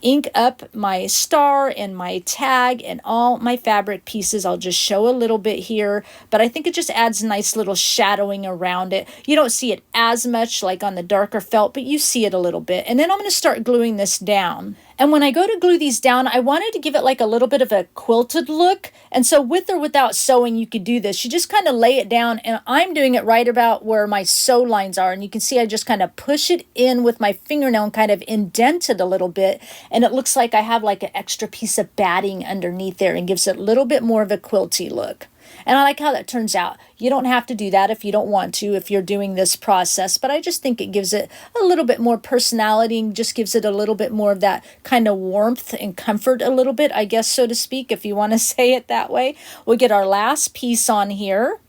ink up my star and my tag and all my fabric pieces. I'll just show a little bit here, but I think it just adds nice little shadowing around it. You don't see it as much like on the darker felt, but you see it a little bit. And then I'm going to start gluing this down. And when I go to glue these down, I wanted to give it like a little bit of a quilted look. And so with or without sewing, you could do this. You just kind of lay it down, and I'm doing it right about where my sew lines are. And you can see I just kind of push it in with my fingernail and kind of indent it a little bit. And it looks like I have like an extra piece of batting underneath there and gives it a little bit more of a quilty look. And I like how that turns out. You don't have to do that if you don't want to, if you're doing this process, but I just think it gives it a little bit more personality and just gives it a little bit more of that kind of warmth and comfort a little bit, I guess, so to speak, if you want to say it that way. We'll get our last piece on here.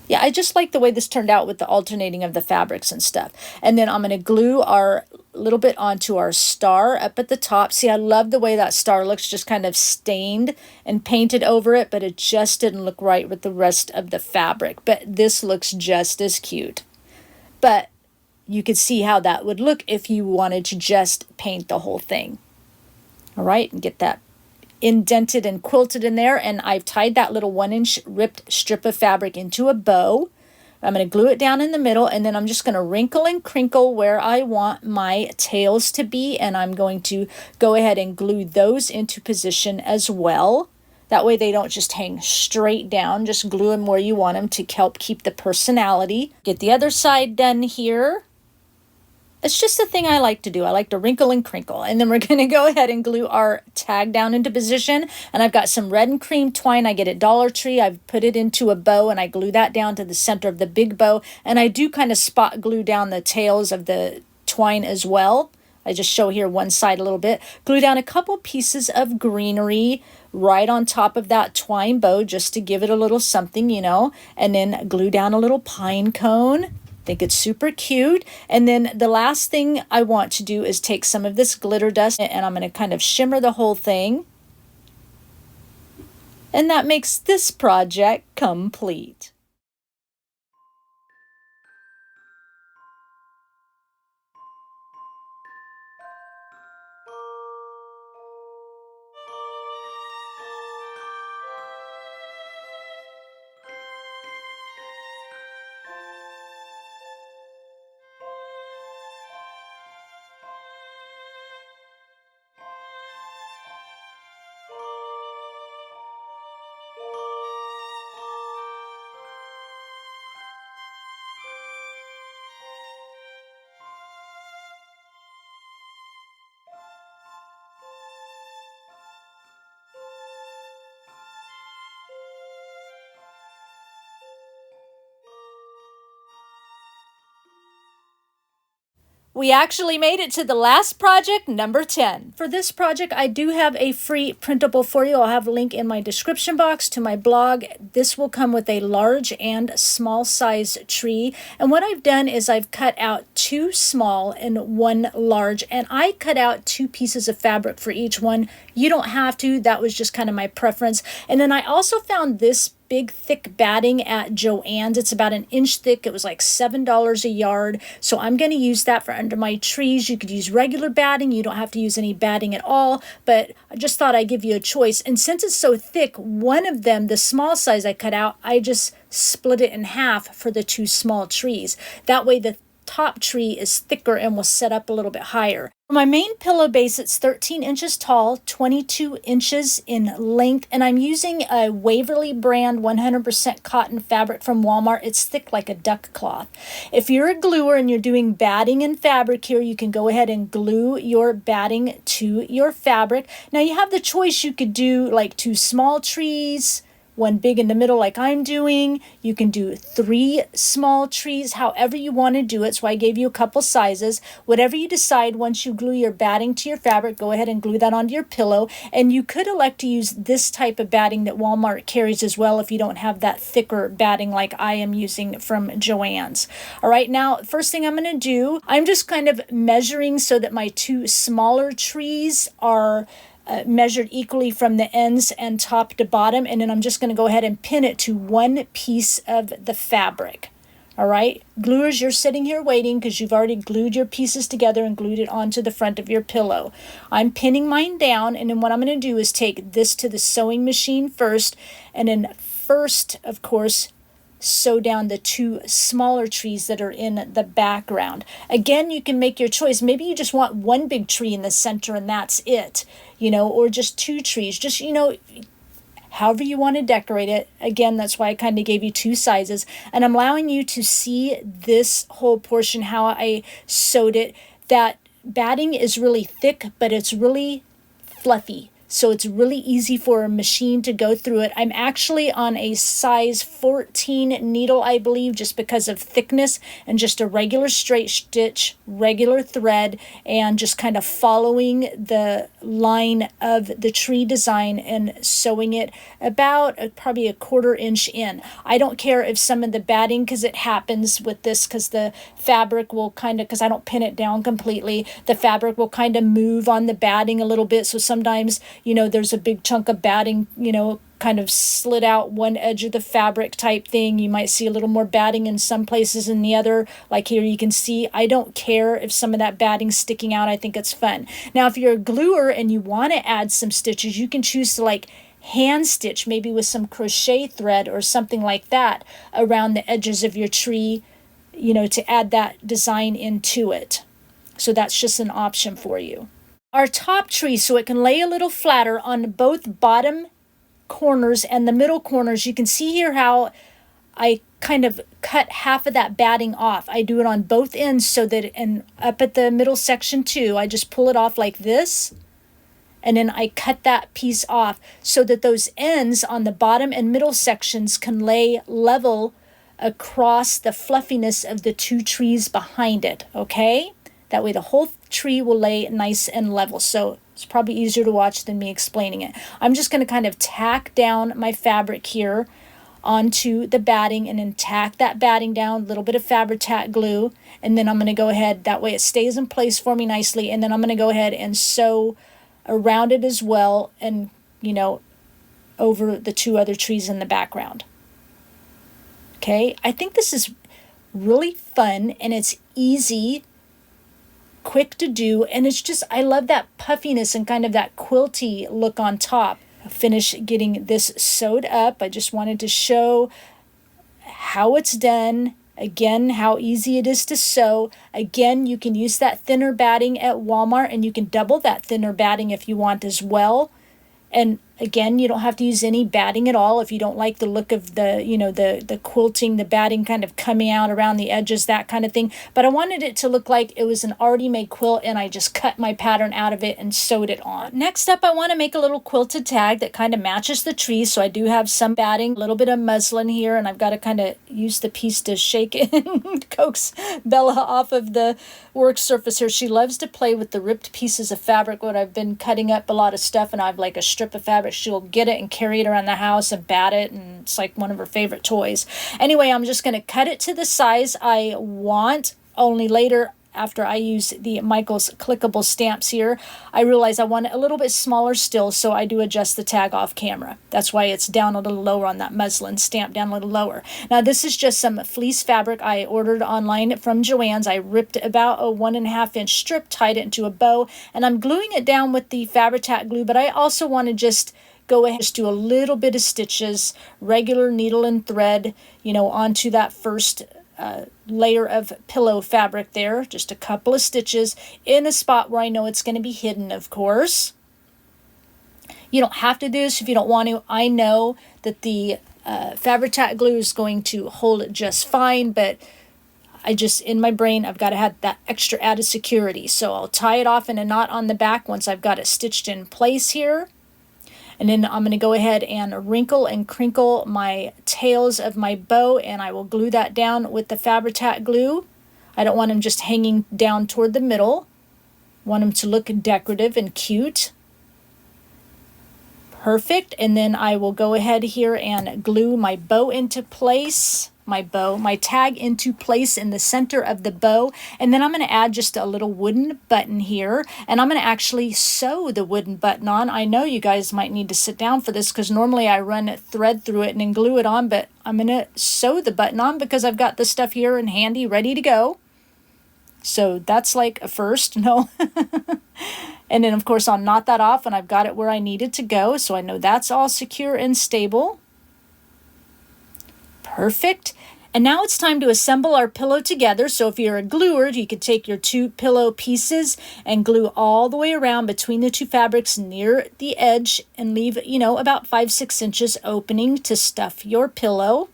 Yeah, I just like the way this turned out with the alternating of the fabrics and stuff. And then I'm going to glue our little bit onto our star up at the top. See, I love the way that star looks, just kind of stained and painted over it, but it just didn't look right with the rest of the fabric. But this looks just as cute. But you could see how that would look if you wanted to just paint the whole thing. All right, and get that indented and quilted in there, and I've tied that little 1-inch ripped strip of fabric into a bow. I'm going to glue it down in the middle, and then I'm just going to wrinkle and crinkle where I want my tails to be, and I'm going to go ahead and glue those into position as well. That way they don't just hang straight down. Just glue them where you want them to help keep the personality. Get the other side done here. It's just a thing I like to do. I like to wrinkle and crinkle. And then we're going to go ahead and glue our tag down into position. And I've got some red and cream twine I get at Dollar Tree. I've put it into a bow and I glue that down to the center of the big bow. And I do kind of spot glue down the tails of the twine as well. I just show here one side a little bit. Glue down a couple pieces of greenery right on top of that twine bow just to give it a little something, you know. And then glue down a little pine cone. Think it's super cute. And then the last thing I want to do is take some of this glitter dust and I'm going to kind of shimmer the whole thing. And that makes this project complete. We actually made it to the last project, number 10. For this project, I do have a free printable for you. I'll have a link in my description box to my blog. This will come with a large and small size tree. And what I've done is I've cut out 2 small and 1 large. And I cut out 2 pieces of fabric for each one. You don't have to. That was just kind of my preference. And then I also found this big thick batting at Joann's. It's about 1 inch thick. It was like $7 a yard. So I'm going to use that for under my trees. You could use regular batting. You don't have to use any batting at all, but I just thought I'd give you a choice. And since it's so thick, one of them, the small size I cut out, I just split it in half for the 2 small trees. That way the top tree is thicker and will set up a little bit higher. For my main pillow base, it's 13 inches tall, 22 inches in length, and I'm using a Waverly brand 100% cotton fabric from Walmart. It's thick like a duck cloth. If you're a gluer and you're doing batting and fabric here, you can go ahead and glue your batting to your fabric. Now you have the choice. You could do like 2 small trees, 1 big in the middle like I'm doing. You can do 3 small trees, however you want to do it. So I gave you a couple sizes. Whatever you decide, once you glue your batting to your fabric, go ahead and glue that onto your pillow. And you could elect to use this type of batting that Walmart carries as well if you don't have that thicker batting like I am using from Joann's. All right, now first thing I'm going to do, I'm just kind of measuring so that my 2 smaller trees are measured equally from the ends and top to bottom, and then I'm just going to go ahead and pin it to 1 piece of the fabric. All right, gluers, you're sitting here waiting because you've already glued your pieces together and glued it onto the front of your pillow. I'm pinning mine down, and then what I'm going to do is take this to the sewing machine first, and then first, of course, sew down the 2 smaller trees that are in the background. Again, you can make your choice. Maybe you just want 1 big tree in the center and that's it, you know, or just 2 trees, just, you know, however you want to decorate it. Again, that's why I kind of gave you 2 sizes, and I'm allowing you to see this whole portion, how I sewed it. That batting is really thick, but it's really fluffy. So it's really easy for a machine to go through it. I'm actually on a size 14 needle, I believe, just because of thickness, and just a regular straight stitch, regular thread, and just kind of following the line of the tree design and sewing it about probably 1/4 inch in. I don't care if some of the batting, because it happens with this, because the fabric will kind of, because I don't pin it down completely, the fabric will kind of move on the batting a little bit. So sometimes, you know, there's a big chunk of batting, you know, kind of slid out one edge of the fabric type thing. You might see a little more batting in some places than the other. Like here you can see, I don't care if some of that batting's sticking out. I think it's fun. Now, if you're a gluer and you want to add some stitches, you can choose to like hand stitch, maybe with some crochet thread or something like that around the edges of your tree, you know, to add that design into it. So that's just an option for you. Our top tree, so it can lay a little flatter on both bottom corners and the middle corners. You can see here how I kind of cut half of that batting off. I do it on both ends so that, and up at the middle section too, I just pull it off like this. And then I cut that piece off so that those ends on the bottom and middle sections can lay level across the fluffiness of the two trees behind it, okay? That way the whole tree will lay nice and level. So it's probably easier to watch than me explaining it. I'm just going to kind of tack down my fabric here onto the batting and then tack that batting down, a little bit of Fabri-Tac glue, and then I'm going to go ahead, that way it stays in place for me nicely, and then I'm going to go ahead and sew around it as well, and over the two other trees in the background. Okay, I think this is really fun, and it's easy, quick to do, and it's just, I love that puffiness and kind of that quilty look on top. Finish getting this sewed up. I just wanted to show how it's done. Again, how easy it is to sew. Again, you can use that thinner batting at Walmart, and you can double that thinner batting if you want as well. And again, you don't have to use any batting at all if you don't like the look of the, the quilting, the batting kind of coming out around the edges, that kind of thing. But I wanted it to look like it was an already made quilt, and I just cut my pattern out of it and sewed it on. Next up, I want to make a little quilted tag that kind of matches the tree. So I do have some batting, a little bit of muslin here, and I've got to kind of use the piece to shake it and coax Bella off of the work surface here. She loves to play with the ripped pieces of fabric when I've been cutting up a lot of stuff, and I've like a strip of fabric. She'll get it and carry it around the house and bat it, and it's like one of her favorite toys. Anyway, I'm just going to cut it to the size I want. Only later, after I use the Michaels clickable stamps here, I realize I want it a little bit smaller still, so I do adjust the tag off camera. That's why it's down a little lower on that muslin stamp, down a little lower. Now this is just some fleece fabric I ordered online from Joann's. I ripped about a 1.5 inch strip, tied it into a bow, and I'm gluing it down with the Fabri-Tac glue, but I also want to just go ahead and just do a little bit of stitches, regular needle and thread, onto that first layer of pillow fabric there. Just a couple of stitches in a spot where I know it's going to be hidden, of course. You don't have to do this if you don't want to. I know that the Fabri-Tac glue is going to hold it just fine, but I just, in my brain, I've got to have that extra added security. So I'll tie it off in a knot on the back once I've got it stitched in place here. And then I'm going to go ahead and wrinkle and crinkle my tails of my bow, and I will glue that down with the Fabri-Tac glue. I don't want them just hanging down toward the middle. I want them to look decorative and cute. Perfect. And then I will go ahead here and glue my bow into place. My tag into place in the center of the bow, and then I'm going to add just a little wooden button here, and I'm going to actually sew the wooden button on. I know you guys might need to sit down for this because normally I run thread through it and then glue it on, but I'm going to sew the button on because I've got the stuff here and handy ready to go. So that's like a first, no? And then of course I'll knot that off, and I've got it where I need it to go, so I know that's all secure and stable. Perfect. And now it's time to assemble our pillow together. So if you're a gluer, you could take your two pillow pieces and glue all the way around between the two fabrics near the edge and leave, about 5-6 inches opening to stuff your pillow.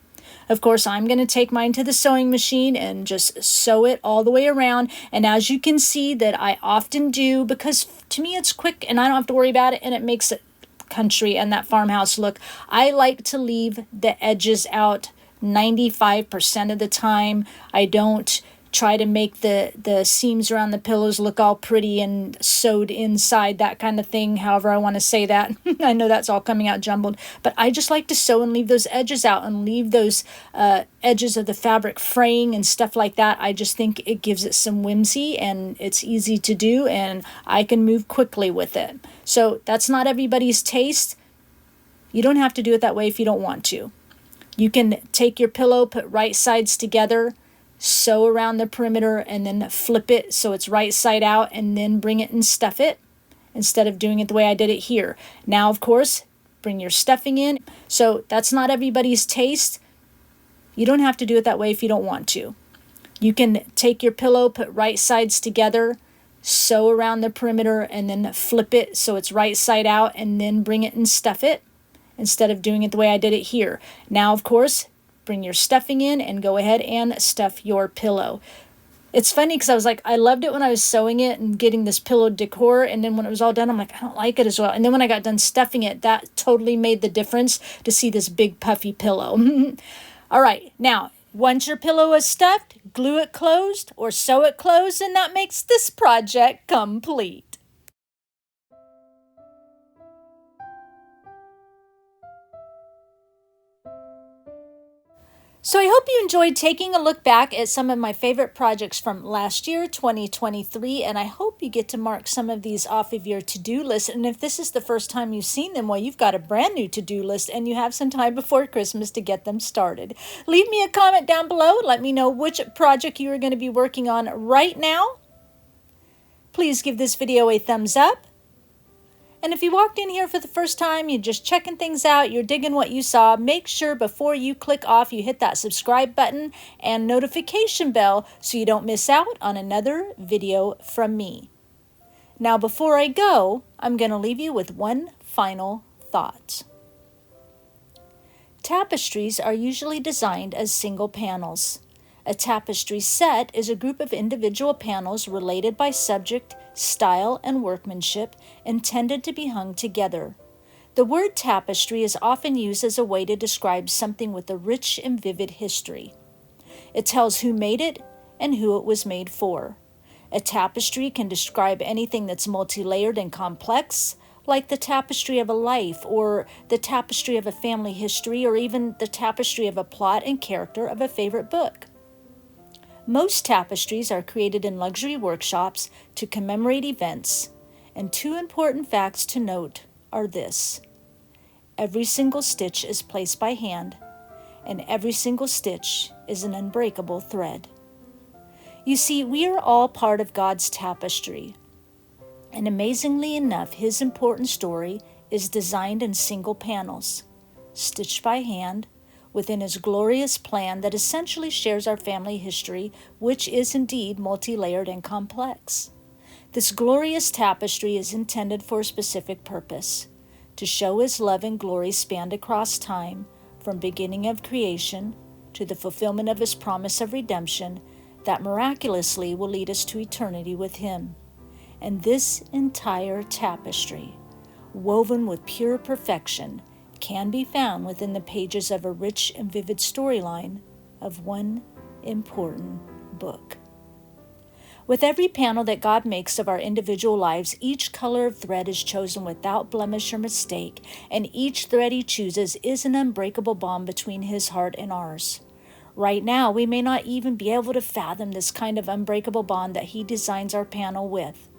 Of course, I'm going to take mine to the sewing machine and just sew it all the way around. And as you can see that I often do, because to me it's quick and I don't have to worry about it, and it makes it country and that farmhouse look, I like to leave the edges out 95% of the time. I don't try to make the seams around the pillows look all pretty and sewed inside, that kind of thing, however I want to say that. I know that's all coming out jumbled, but I just like to sew and leave those edges out and leave those edges of the fabric fraying and stuff like that. I just think it gives it some whimsy, and it's easy to do, and I can move quickly with it. So that's not everybody's taste. You don't have to do it that way if you don't want to. You can take your pillow, put right sides together, sew around the perimeter, and then flip it so it's right side out, and then bring it and stuff it instead of doing it the way I did it here. Now, of course, bring your stuffing in. So that's not everybody's taste. You don't have to do it that way if you don't want to. You can take your pillow, put right sides together, sew around the perimeter, and then flip it so it's right side out, and then bring it and stuff it instead of doing it the way I did it here. Now, of course, bring your stuffing in and go ahead and stuff your pillow. It's funny because I was like, I loved it when I was sewing it and getting this pillow decor. And then when it was all done, I'm like, I don't like it as well. And then when I got done stuffing it, that totally made the difference to see this big puffy pillow. All right. Now, once your pillow is stuffed, glue it closed or sew it closed, and that makes this project complete. So I hope you enjoyed taking a look back at some of my favorite projects from last year, 2023, and I hope you get to mark some of these off of your to-do list. And if this is the first time you've seen them, well, you've got a brand new to-do list and you have some time before Christmas to get them started. Leave me a comment down below. Let me know which project you are going to be working on right now. Please give this video a thumbs up. And if you walked in here for the first time, you're just checking things out, you're digging what you saw, make sure before you click off, you hit that subscribe button and notification bell so you don't miss out on another video from me. Now, before I go, I'm going to leave you with one final thought. Tapestries are usually designed as single panels. A tapestry set is a group of individual panels related by subject, style, and workmanship intended to be hung together. The word tapestry is often used as a way to describe something with a rich and vivid history. It tells who made it and who it was made for. A tapestry can describe anything that's multi-layered and complex, like the tapestry of a life, or the tapestry of a family history, or even the tapestry of a plot and character of a favorite book. Most tapestries are created in luxury workshops to commemorate events, and two important facts to note are this: every single stitch is placed by hand, and every single stitch is an unbreakable thread. You see, we are all part of God's tapestry, and amazingly enough, His important story is designed in single panels, stitched by hand, within His glorious plan that essentially shares our family history, which is indeed multi-layered and complex. This glorious tapestry is intended for a specific purpose: to show His love and glory spanned across time, from beginning of creation to the fulfillment of His promise of redemption that miraculously will lead us to eternity with Him. And this entire tapestry, woven with pure perfection, can be found within the pages of a rich and vivid storyline of one important book. With every panel that God makes of our individual lives, each color of thread is chosen without blemish or mistake, and each thread He chooses is an unbreakable bond between His heart and ours. Right now, we may not even be able to fathom this kind of unbreakable bond that He designs our panel with,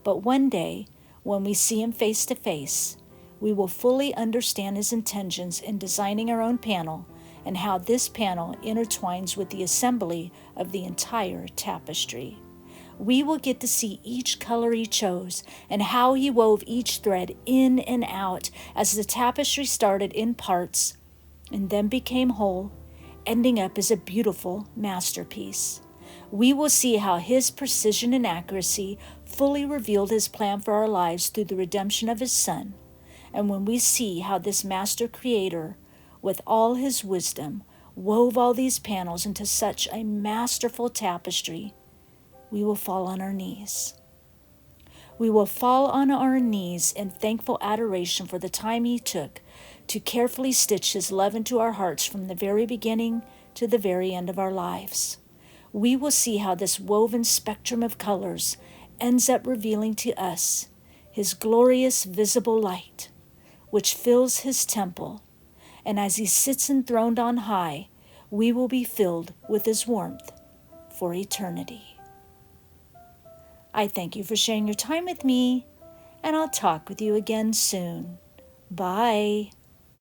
but one day, when we see Him face to face, we will fully understand His intentions in designing our own panel and how this panel intertwines with the assembly of the entire tapestry. We will get to see each color He chose and how He wove each thread in and out as the tapestry started in parts and then became whole, ending up as a beautiful masterpiece. We will see how His precision and accuracy fully revealed His plan for our lives through the redemption of His Son. And when we see how this master creator, with all His wisdom, wove all these panels into such a masterful tapestry, we will fall on our knees. We will fall on our knees in thankful adoration for the time He took to carefully stitch His love into our hearts from the very beginning to the very end of our lives. We will see how this woven spectrum of colors ends up revealing to us His glorious visible light, which fills His temple, and as He sits enthroned on high, we will be filled with His warmth for eternity. I thank you for sharing your time with me, and I'll talk with you again soon. Bye.